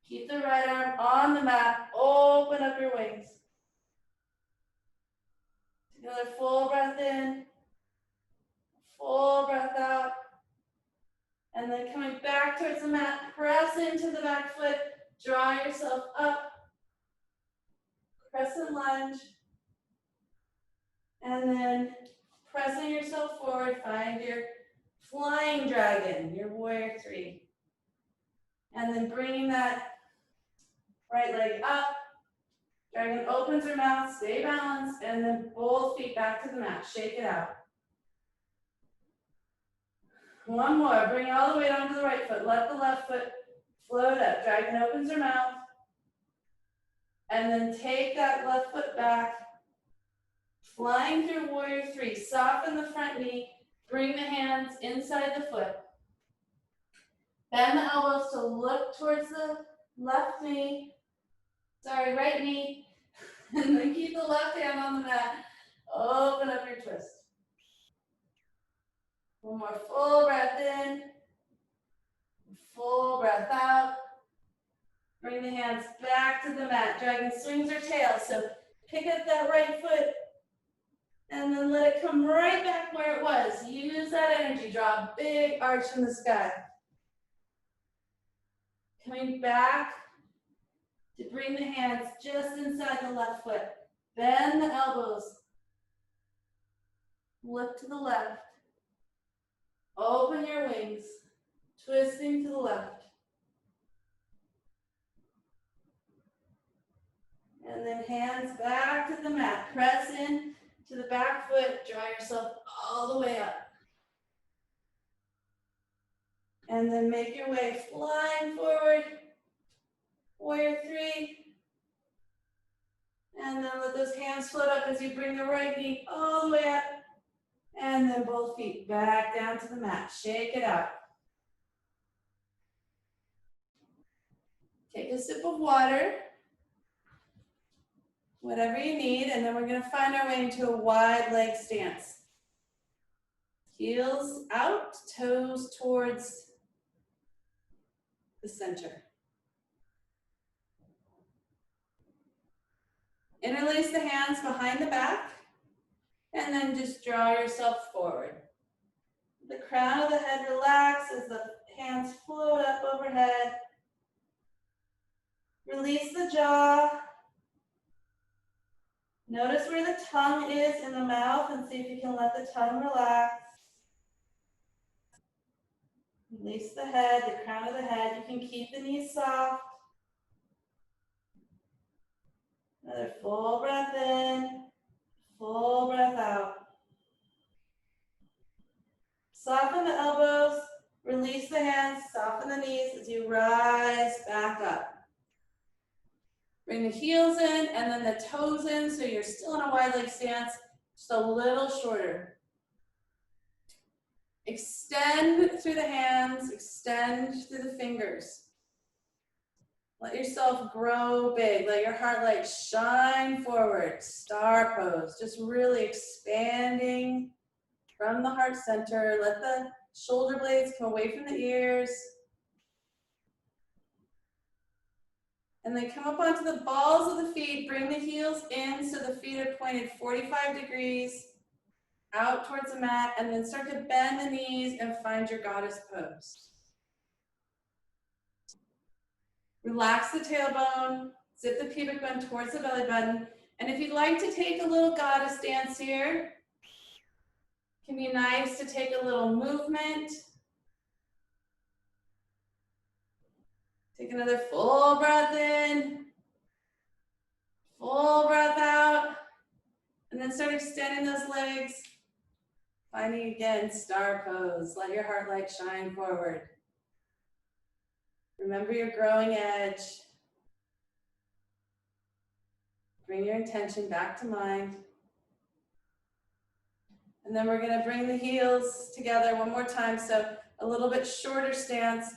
Keep the right arm on the mat, open up your wings. Take another full breath in, full breath out. And then coming back towards the mat, press into the back foot, draw yourself up. Crescent lunge. And then pressing yourself forward, find your flying dragon, your warrior three. And then bringing that right leg up. Dragon opens her mouth, stay balanced, and then both feet back to the mat. Shake it out. One more. Bring it all the way down to the right foot. Let the left foot float up. Dragon opens her mouth. And then take that left foot back. Flying through warrior three. Soften the front knee. Bring the hands inside the foot. Bend the elbows to look towards the right knee. And then keep the left hand on the mat. Open up your twist. One more full breath in. Full breath out. Bring the hands back to the mat. Dragon swings her tail. So pick up that right foot and then let it come right back where it was. Use that energy. Draw a big arch in the sky. Coming back to bring the hands just inside the left foot. Bend the elbows. Look to the left. Open your wings. Twisting to the left. And then hands back to the mat. Press in to the back foot. Draw yourself all the way up. And then make your way flying forward. Warrior three. And then let those hands float up as you bring the right knee all the way up. And then both feet back down to the mat. Shake it out. Take a sip of water. Whatever you need, and then we're going to find our way into a wide leg stance. Heels out, toes towards the center. Interlace the hands behind the back, and then just draw yourself forward. The crown of the head relaxes, the hands float up overhead. Release the jaw. Notice where the tongue is in the mouth and see if you can let the tongue relax. Release the head, the crown of the head. You can keep the knees soft. Another full breath in, full breath out. Soften the elbows, release the hands, soften the knees as you rise back up. Bring the heels in and then the toes in so you're still in a wide leg stance, just a little shorter. Extend through the hands, extend through the fingers. Let yourself grow big. Let your heart light shine forward. Star pose, just really expanding from the heart center. Let the shoulder blades come away from the ears. And then come up onto the balls of the feet. Bring the heels in so the feet are pointed 45 degrees out towards the mat. And then start to bend the knees and find your goddess pose. Relax the tailbone. Zip the pubic bone towards the belly button. And if you'd like to take a little goddess dance here, it can be nice to take a little movement. Take another full breath in, full breath out, and then start extending those legs. Finding again, star pose. Let your heart light shine forward. Remember your growing edge. Bring your intention back to mind. And then we're gonna bring the heels together one more time. So a little bit shorter stance.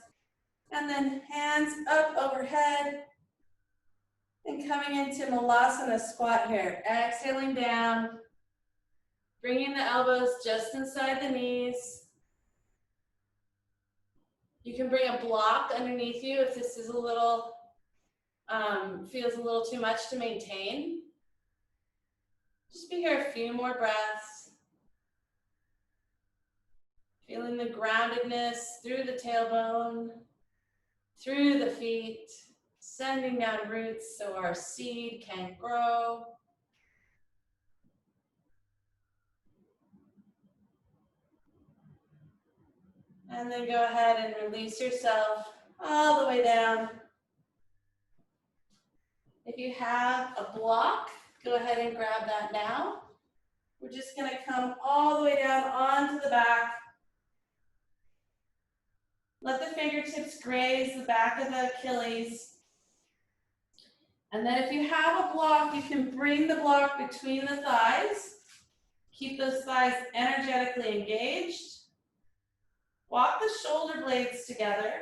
And then hands up overhead. And coming into Malasana squat here. Exhaling down. Bringing the elbows just inside the knees. You can bring a block underneath you if this is a little, feels a little too much to maintain. Just be here a few more breaths. Feeling the groundedness through the tailbone, through the feet, sending down roots so our seed can grow. And then go ahead and release yourself all the way down. If you have a block, go ahead and grab that now. We're just gonna come all the way down onto the back. Let the fingertips graze the back of the Achilles. And then if you have a block, you can bring the block between the thighs. Keep those thighs energetically engaged. Walk the shoulder blades together.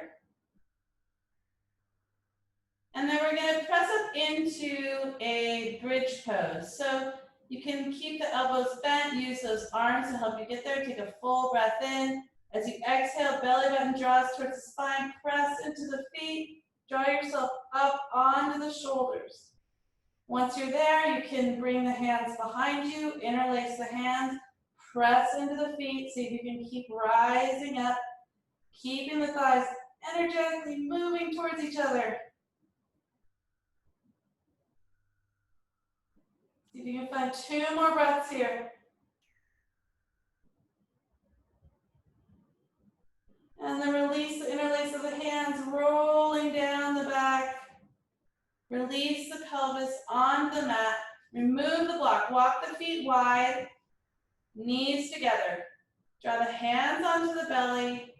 And then we're going to press up into a bridge pose. So you can keep the elbows bent, use those arms to help you get there. Take a full breath in. As you exhale, belly button draws towards the spine, press into the feet, draw yourself up onto the shoulders. Once you're there, you can bring the hands behind you, interlace the hands, press into the feet, see if you can keep rising up, keeping the thighs energetically moving towards each other. See if you can find 2 more breaths here. And then release the interlace of the hands, rolling down the back. Release the pelvis on the mat. Remove the block. Walk the feet wide, knees together. Draw the hands onto the belly.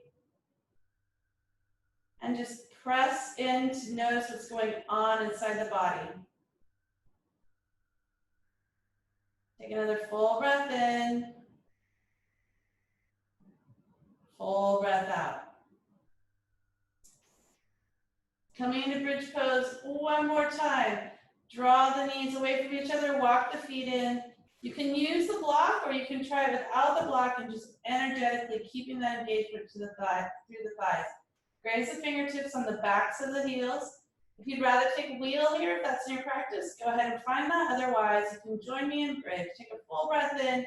And just press in to notice what's going on inside the body. Take another full breath in. Full breath out. Coming into bridge pose one more time. Draw the knees away from each other, walk the feet in. You can use the block or you can try without the block and just energetically keeping that engagement to the thigh, through the thighs. Graze the fingertips on the backs of the heels. If you'd rather take wheel here, if that's in your practice, go ahead and find that. Otherwise, you can join me in bridge. Take a full breath in.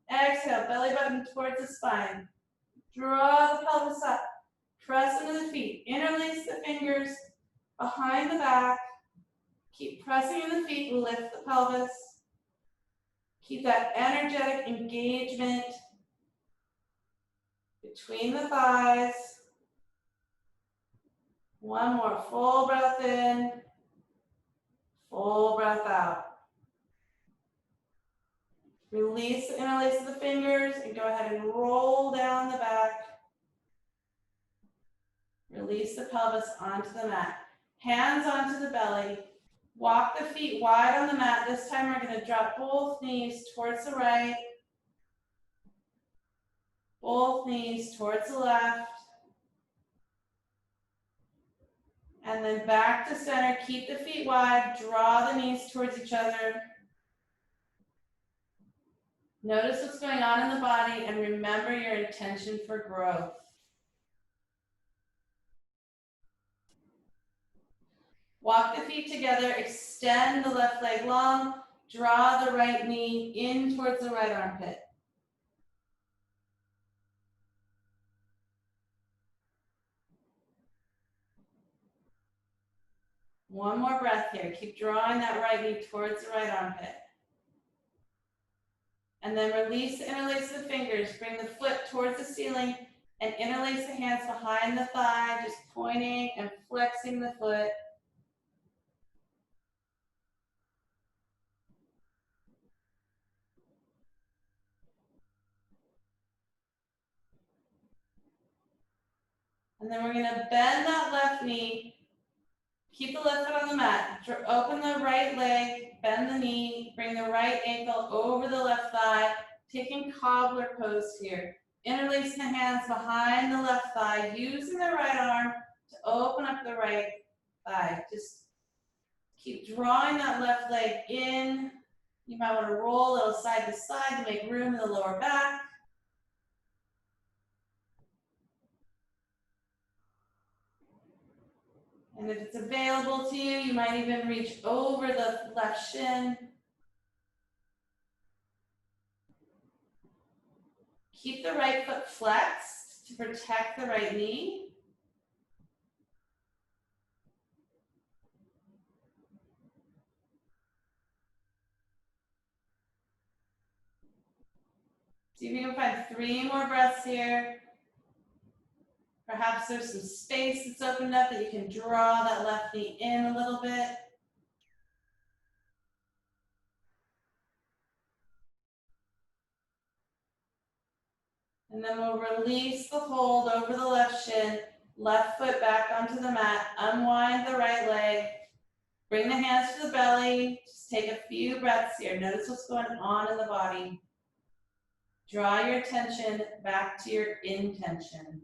Exhale, belly button towards the spine. Draw the pelvis up. Press into the feet. Interlace the fingers behind the back. Keep pressing in the feet. Lift the pelvis. Keep that energetic engagement between the thighs. One more, full breath in, full breath out. Release the interlace of the fingers and go ahead and roll down the back. Release the pelvis onto the mat. Hands onto the belly. Walk the feet wide on the mat. This time we're going to drop both knees towards the right. Both knees towards the left. And then back to center. Keep the feet wide. Draw the knees towards each other. Notice what's going on in the body and remember your intention for growth. Walk the feet together, extend the left leg long, draw the right knee in towards the right armpit. One more breath here. Keep drawing that right knee towards the right armpit. And then release the interlace of the fingers. Bring the foot towards the ceiling and interlace the hands behind the thigh, just pointing and flexing the foot. And then we're going to bend that left knee. Keep the left foot on the mat. Open the right leg, bend the knee, bring the right ankle over the left thigh, taking cobbler pose here. Interlacing the hands behind the left thigh, using the right arm to open up the right thigh. Just keep drawing that left leg in. You might want to roll a little side to side to make room in the lower back. And if it's available to you, you might even reach over the left shin. Keep the right foot flexed to protect the right knee. See if you can find 3 more breaths here. Perhaps there's some space that's opened up that you can draw that left knee in a little bit. And then we'll release the hold over the left shin, left foot back onto the mat, unwind the right leg, bring the hands to the belly, just take a few breaths here. Notice what's going on in the body. Draw your attention back to your intention.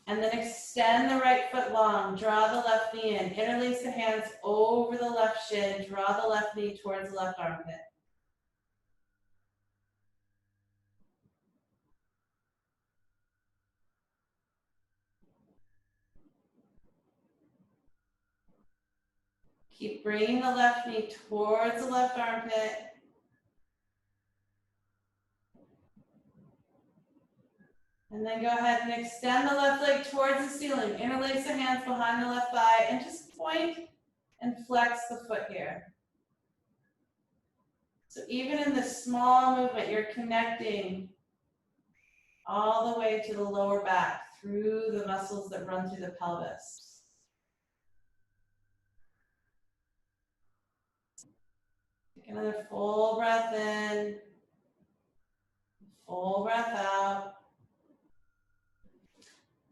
And then extend the right foot long, draw the left knee in, interlace the hands over the left shin, draw the left knee towards the left armpit. Keep bringing the left knee towards the left armpit. And then go ahead and extend the left leg towards the ceiling. Interlace the hands behind the left thigh and just point and flex the foot here. So even in this small movement, you're connecting all the way to the lower back through the muscles that run through the pelvis. Take another full breath in, full breath out.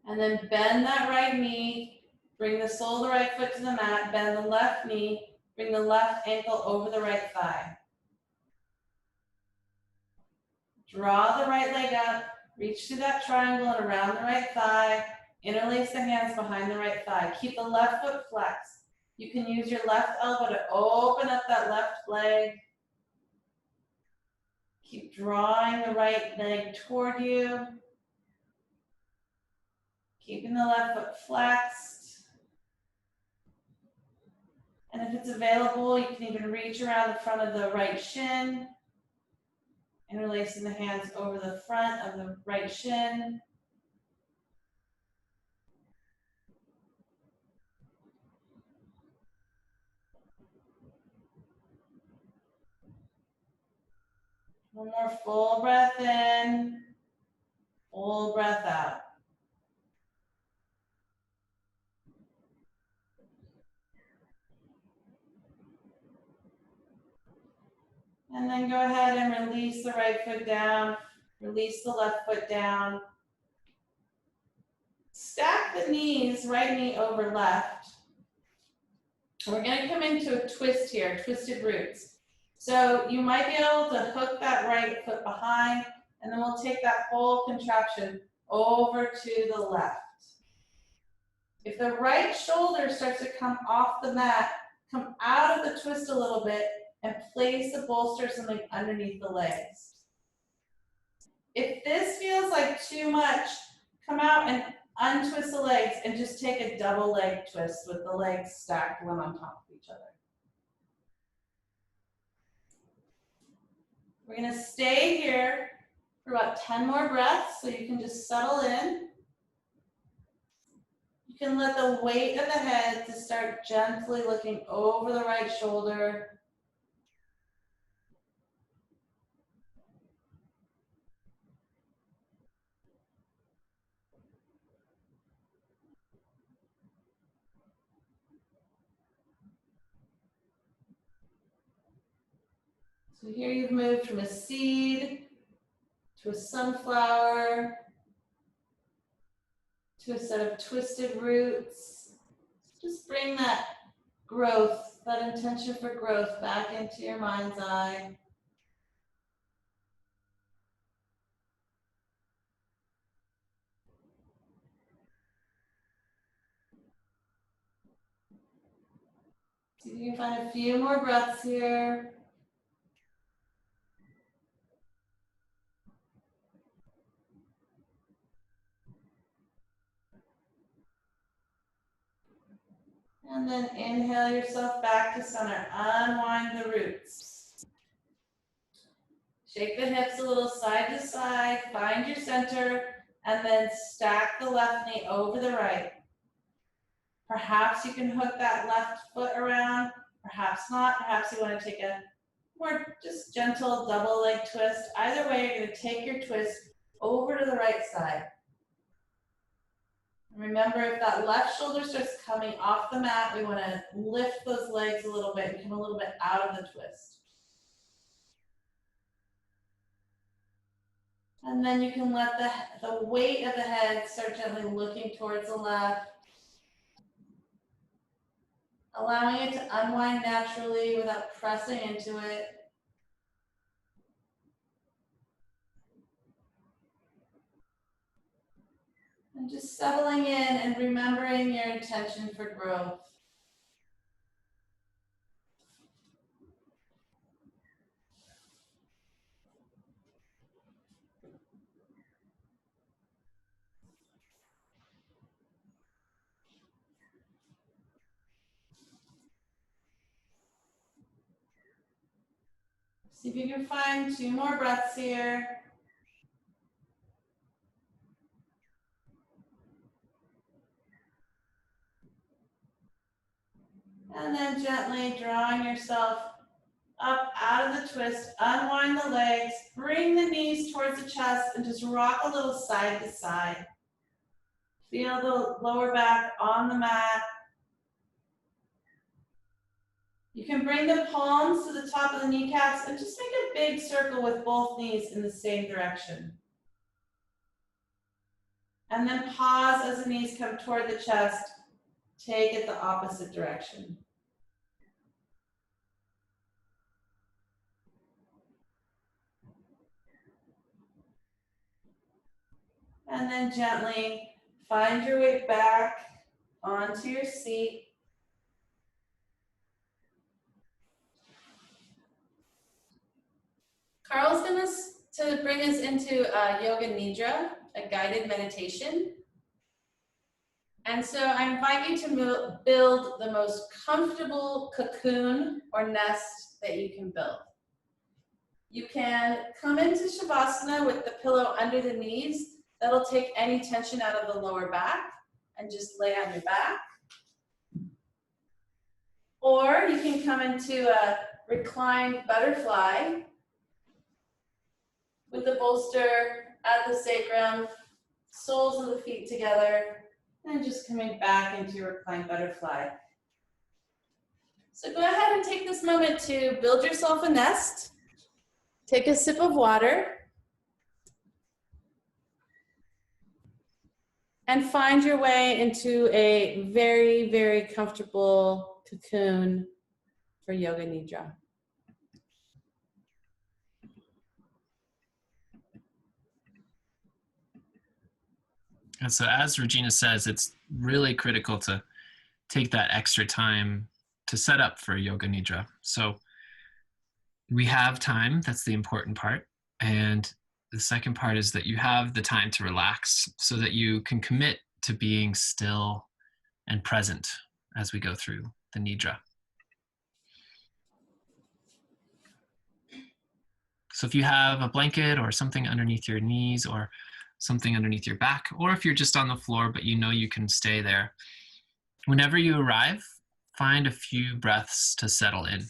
And then bend that right knee, bring the sole of the right foot to the mat, bend the left knee, bring the left ankle over the right thigh. Draw the right leg up, reach through that triangle and around the right thigh, interlace the hands behind the right thigh. Keep the left foot flexed. You can use your left elbow to open up that left leg. Keep drawing the right leg toward you. Keeping the left foot flexed. And if it's available, you can even reach around the front of the right shin. Interlacing the hands over the front of the right shin. One more full breath in, full breath out. And then go ahead and release the right foot down, release the left foot down. Stack the knees, right knee over left. We're gonna come into a twist here, twisted roots. So you might be able to hook that right foot behind, and then we'll take that whole contraption over to the left. If the right shoulder starts to come off the mat, come out of the twist a little bit and place the bolster something underneath the legs. If this feels like too much, come out and untwist the legs and just take a double leg twist with the legs stacked one on top of each other. We're gonna stay here for about 10 more breaths so you can just settle in. You can let the weight of the head to start gently looking over the right shoulder. So here you've moved from a seed to a sunflower to a set of twisted roots. Just bring that growth, that intention for growth back into your mind's eye. See if you can find a few more breaths here. And then inhale yourself back to center. Unwind the roots. Shake the hips a little side to side. Find your center. And then stack the left knee over the right. Perhaps you can hook that left foot around. Perhaps not. Perhaps you want to take a more just gentle double leg twist. Either way, you're going to take your twist over to the right side. Remember, if that left shoulder starts coming off the mat, we want to lift those legs a little bit and come a little bit out of the twist. And then you can let the weight of the head start gently looking towards the left, allowing it to unwind naturally without pressing into it. And just settling in and remembering your intention for growth. See if you can find 2 more breaths here. And then gently drawing yourself up out of the twist, unwind the legs, bring the knees towards the chest and just rock a little side to side. Feel the lower back on the mat. You can bring the palms to the top of the kneecaps and just make a big circle with both knees in the same direction. And then pause as the knees come toward the chest. Take it the opposite direction. And then gently find your way back onto your seat. Carl's going to bring us into Yoga Nidra, a guided meditation. And so I invite you to build the most comfortable cocoon or nest that you can build. You can come into Shavasana with the pillow under the knees. That'll take any tension out of the lower back and just lay on your back. Or you can come into a reclined butterfly with the bolster at the sacrum, soles of the feet together, and just coming back into your reclined butterfly. So go ahead and take this moment to build yourself a nest. Take a sip of water and find your way into a very, very comfortable cocoon for Yoga Nidra. And so as Regina says, it's really critical to take that extra time to set up for Yoga Nidra. So we have time, that's the important part. And the second part is that you have the time to relax so that you can commit to being still and present as we go through the Nidra. So if you have a blanket or something underneath your knees or something underneath your back, or if you're just on the floor but you know you can stay there, whenever you arrive, find a few breaths to settle in.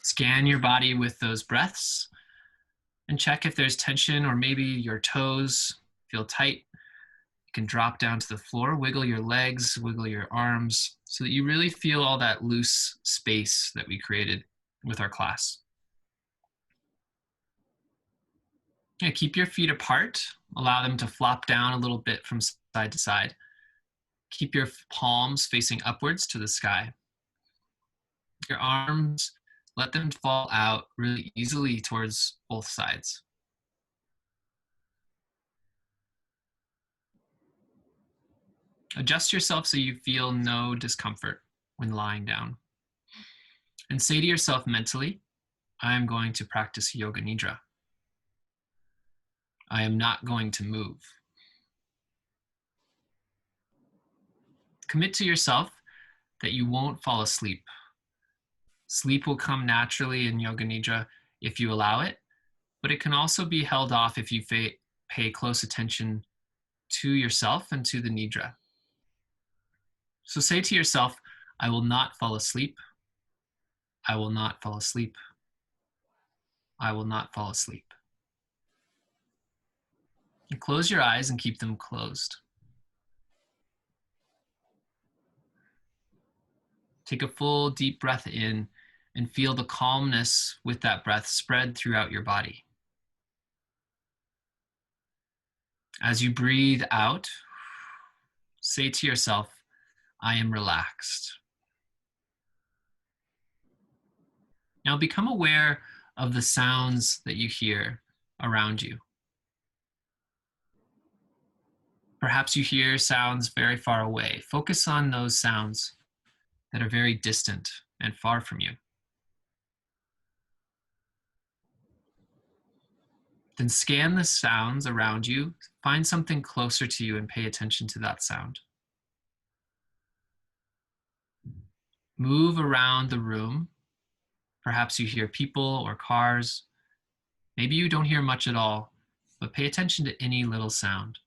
Scan your body with those breaths and check if there's tension or maybe your toes feel tight. You can drop down to the floor, wiggle your legs, wiggle your arms so that you really feel all that loose space that we created with our class. Yeah, keep your feet apart. Allow them to flop down a little bit from side to side. Keep your palms facing upwards to the sky. Your arms, let them fall out really easily towards both sides. Adjust yourself so you feel no discomfort when lying down. And say to yourself mentally, I am going to practice Yoga Nidra. I am not going to move. Commit to yourself that you won't fall asleep. Sleep will come naturally in Yoga Nidra if you allow it, but it can also be held off if you pay close attention to yourself and to the Nidra. So say to yourself, I will not fall asleep. I will not fall asleep. I will not fall asleep. And close your eyes and keep them closed. Take a full deep breath in and feel the calmness with that breath spread throughout your body. As you breathe out, say to yourself, I am relaxed. Now become aware of the sounds that you hear around you. Perhaps you hear sounds very far away. Focus on those sounds that are very distant and far from you. Then scan the sounds around you, find something closer to you and pay attention to that sound. Move around the room. Perhaps you hear people or cars. Maybe you don't hear much at all, but pay attention to any little sound.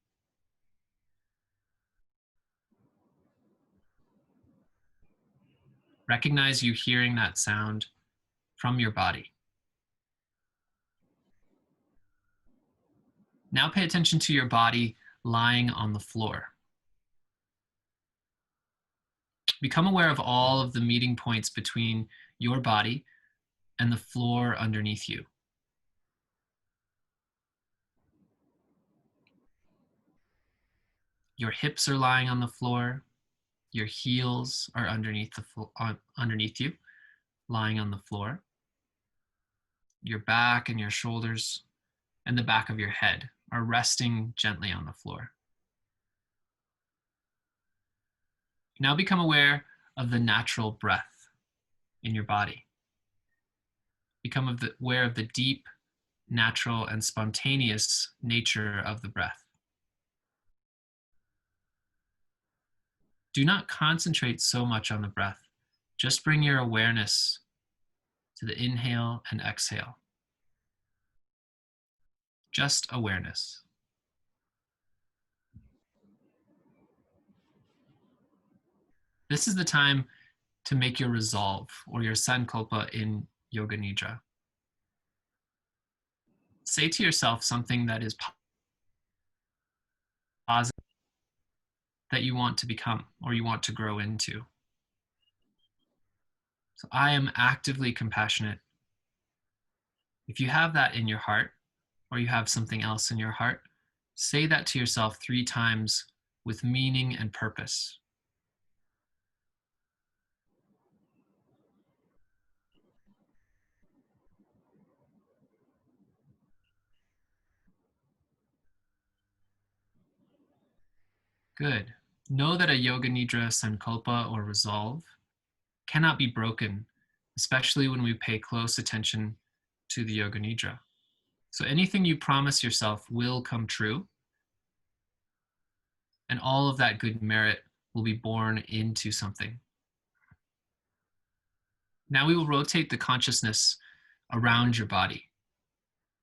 Recognize you hearing that sound from your body. Now pay attention to your body lying on the floor. Become aware of all of the meeting points between your body and the floor underneath you. Your hips are lying on the floor. Your heels are underneath you, lying on the floor. Your back and your shoulders and the back of your head are resting gently on the floor. Now become aware of the natural breath in your body. Become aware of the deep, natural, and spontaneous nature of the breath. Do not concentrate so much on the breath. Just bring your awareness to the inhale and exhale. Just awareness. This is the time to make your resolve or your sankalpa in Yoga Nidra. Say to yourself something that is positive that you want to become or you want to grow into. So I am actively compassionate. If you have that in your heart, or you have something else in your heart, say that to yourself 3 times with meaning and purpose. Good. Know that a yoga nidra, sankalpa, or resolve cannot be broken, especially when we pay close attention to the yoga nidra. So anything you promise yourself will come true, and all of that good merit will be born into something. Now we will rotate the consciousness around your body.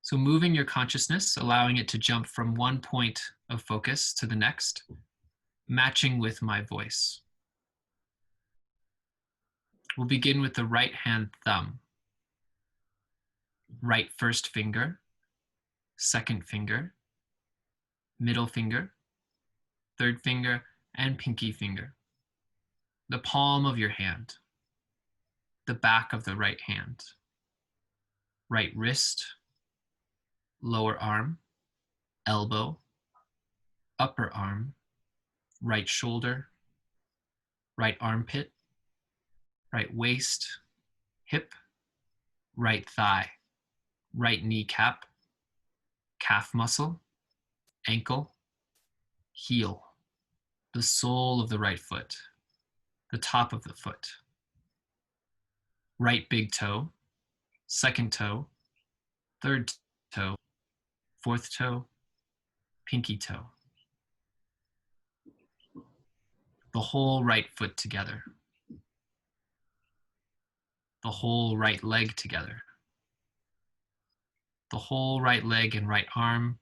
So moving your consciousness, allowing it to jump from one point of focus to the next, matching with my voice. We'll begin with the right hand thumb. Right first finger, second finger, middle finger, third finger, and pinky finger. The palm of your hand, the back of the right hand, right wrist, lower arm, elbow, upper arm, right shoulder, right armpit, right waist, hip, right thigh, right kneecap, calf muscle, ankle, heel, the sole of the right foot, the top of the foot, right big toe, second toe, third toe, fourth toe, pinky toe. The whole right foot together. The whole right leg together. The whole right leg and right arm.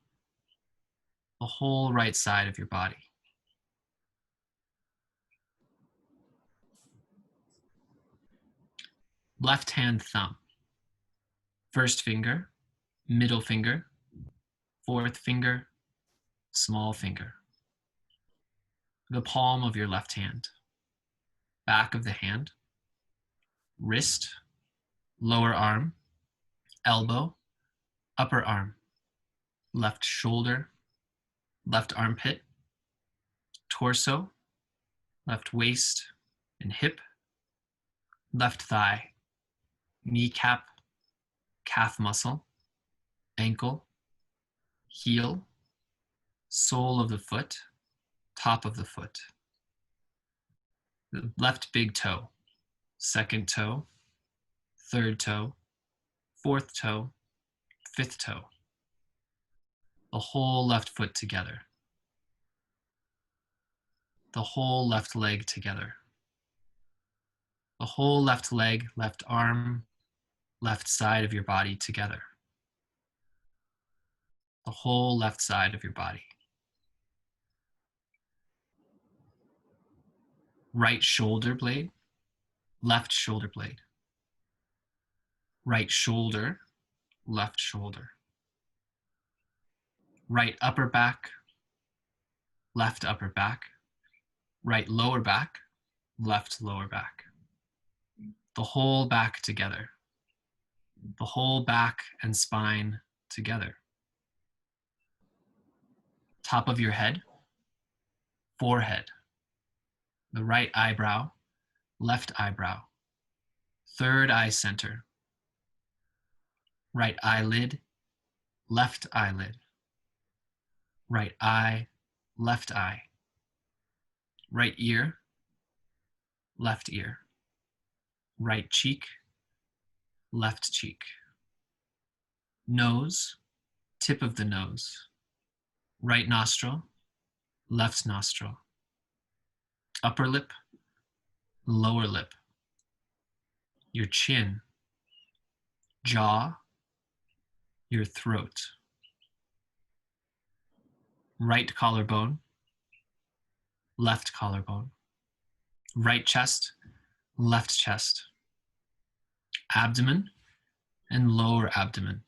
The whole right side of your body. Left hand thumb. First finger, middle finger, fourth finger, small finger. The palm of your left hand. Back of the hand. Wrist, lower arm, elbow, upper arm, left shoulder, left armpit, torso, left waist and hip, left thigh, kneecap, calf muscle, ankle, heel, sole of the foot, top of the foot, the left big toe, second toe, third toe, fourth toe, fifth toe, the whole left foot together, the whole left leg together, the whole left leg, left arm, left side of your body together, the whole left side of your body. Right shoulder blade, left shoulder blade, right shoulder, left shoulder, right upper back, left upper back, right lower back, left lower back, the whole back together, the whole back and spine together. Top of your head, forehead, the right eyebrow, left eyebrow, third eye center, right eyelid, left eyelid, right eye, left eye, right ear, left ear, right cheek, left cheek, nose, tip of the nose, right nostril, left nostril, upper lip, lower lip, your chin, jaw, your throat, right collarbone, left collarbone, right chest, left chest, abdomen, and lower abdomen.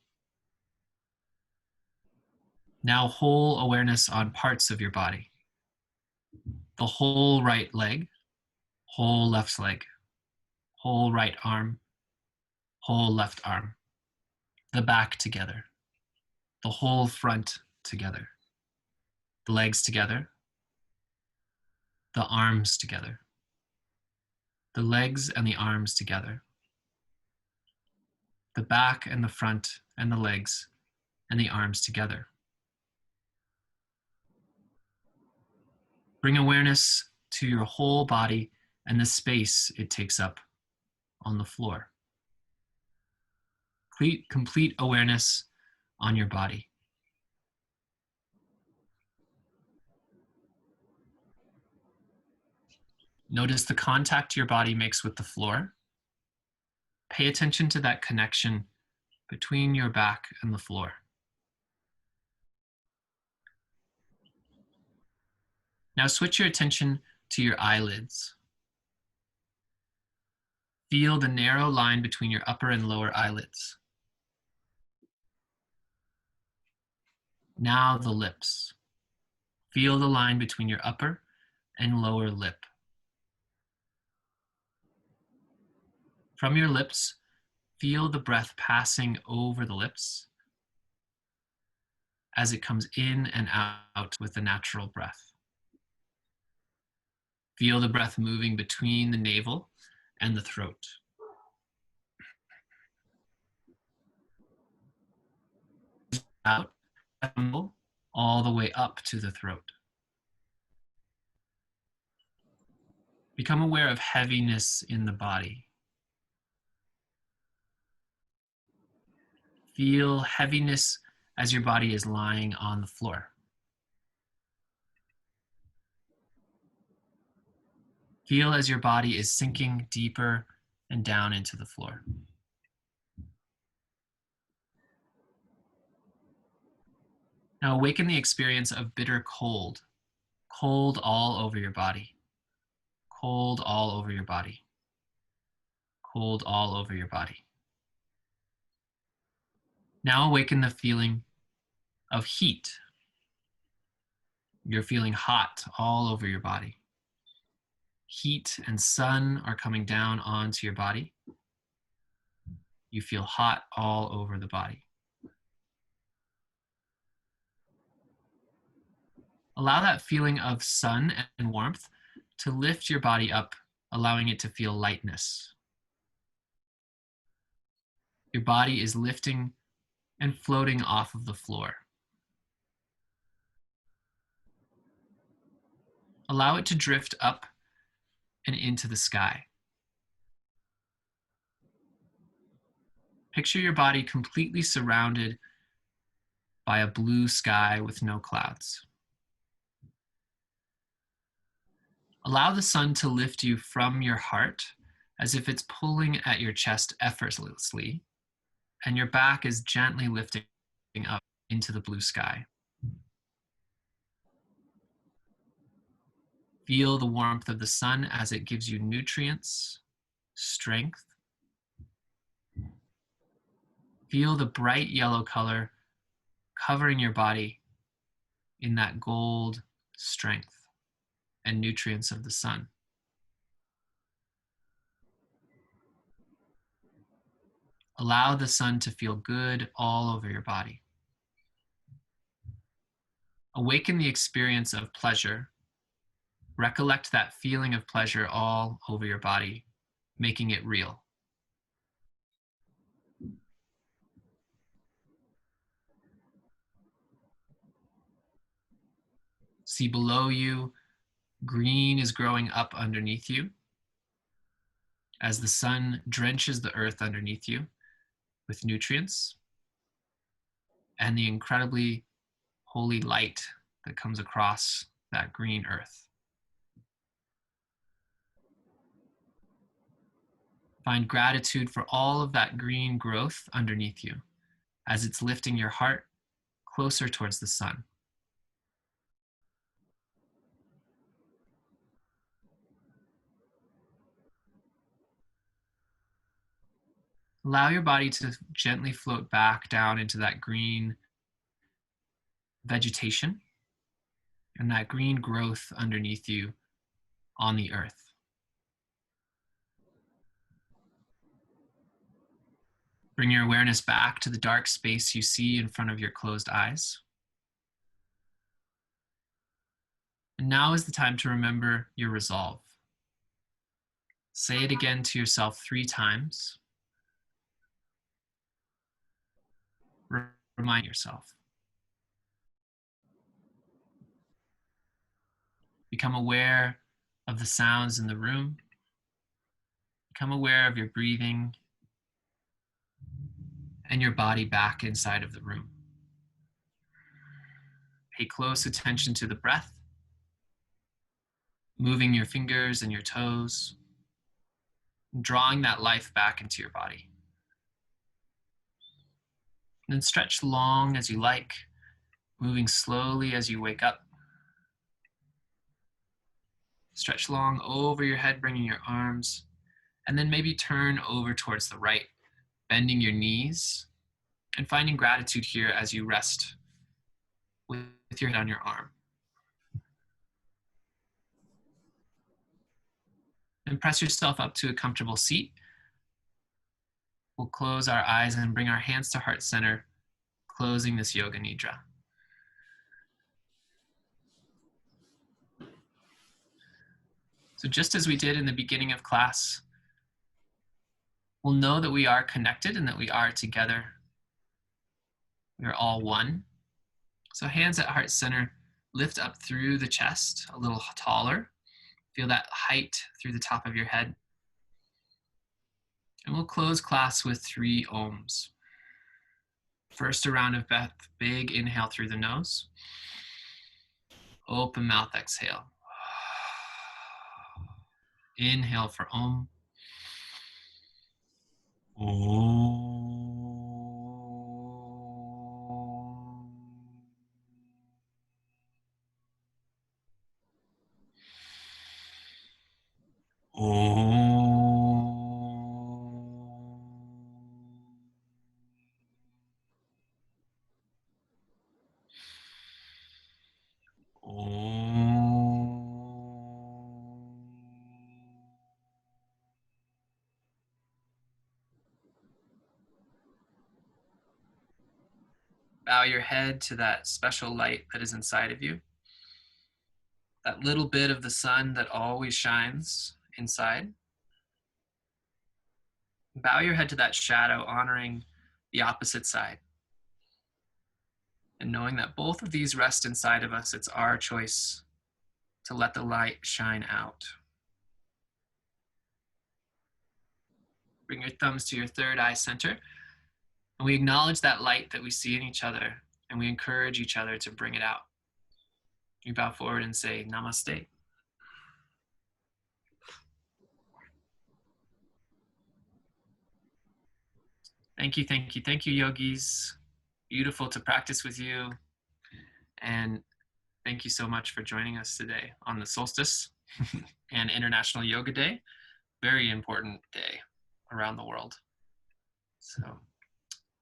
Now whole awareness on parts of your body. The whole right leg, whole left leg, whole right arm, whole left arm, the back together, the whole front together, the legs together, the arms together, the legs and the arms together, the back and the front and the legs and the arms together. Bring awareness to your whole body and the space it takes up on the floor. Complete awareness on your body. Notice the contact your body makes with the floor. Pay attention to that connection between your back and the floor. Now switch your attention to your eyelids. Feel the narrow line between your upper and lower eyelids. Now the lips. Feel the line between your upper and lower lip. From your lips, feel the breath passing over the lips as it comes in and out with the natural breath. Feel the breath moving between the navel and the throat. Out, all the way up to the throat. Become aware of heaviness in the body. Feel heaviness as your body is lying on the floor. Feel as your body is sinking deeper and down into the floor. Now awaken the experience of bitter cold. Cold all over your body. Cold all over your body. Cold all over your body. Now awaken the feeling of heat. You're feeling hot all over your body. Heat and sun are coming down onto your body. You feel hot all over the body. Allow that feeling of sun and warmth to lift your body up, allowing it to feel lightness. Your body is lifting and floating off of the floor. Allow it to drift up and into the sky. Picture your body completely surrounded by a blue sky with no clouds. Allow the sun to lift you from your heart as if it's pulling at your chest effortlessly, and your back is gently lifting up into the blue sky. Feel the warmth of the sun as it gives you nutrients, strength. Feel the bright yellow color covering your body in that gold strength and nutrients of the sun. Allow the sun to feel good all over your body. Awaken the experience of pleasure. Recollect that feeling of pleasure all over your body, making it real. See below you, green is growing up underneath you as the sun drenches the earth underneath you with nutrients and the incredibly holy light that comes across that green earth. Find gratitude for all of that green growth underneath you as it's lifting your heart closer towards the sun. Allow your body to gently float back down into that green vegetation and that green growth underneath you on the earth. Bring your awareness back to the dark space you see in front of your closed eyes. And now is the time to remember your resolve. Say it again to yourself 3 times. Remind yourself. Become aware of the sounds in the room. Become aware of your breathing and your body back inside of the room. Pay close attention to the breath, moving your fingers and your toes, drawing that life back into your body. And then stretch long as you like, moving slowly as you wake up. Stretch long over your head, bringing your arms, and then maybe turn over towards the right, bending your knees and finding gratitude here as you rest with your head on your arm. And press yourself up to a comfortable seat. We'll close our eyes and bring our hands to heart center, closing this yoga nidra. So just as we did in the beginning of class, we'll know that we are connected and that we are together. We are all one. So hands at heart center, lift up through the chest, a little taller. Feel that height through the top of your head. And we'll close class with 3 ohms. First, a round of breath, big inhale through the nose. Open mouth, exhale. Inhale for Om. Om. Bow your head to that special light that is inside of you. That little bit of the sun that always shines inside. Bow your head to that shadow, honoring the opposite side. And knowing that both of these rest inside of us, it's our choice to let the light shine out. Bring your thumbs to your third eye center. And we acknowledge that light that we see in each other, and we encourage each other to bring it out. You bow forward and say, Namaste. Thank you, thank you, thank you, yogis. Beautiful to practice with you. And thank you so much for joining us today on the Solstice and International Yoga Day. Very important day around the world. So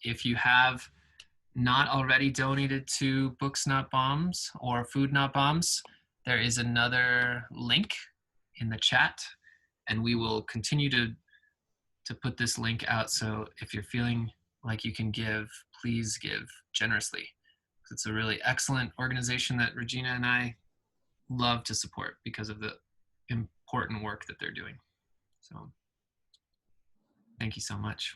if you have not already donated to Books Not Bombs or Food Not Bombs, there is another link in the chat, and we will continue to put this link out. So if you're feeling like you can give, please give generously. It's a really excellent organization that Regina and I love to support because of the important work that they're doing. So thank you so much.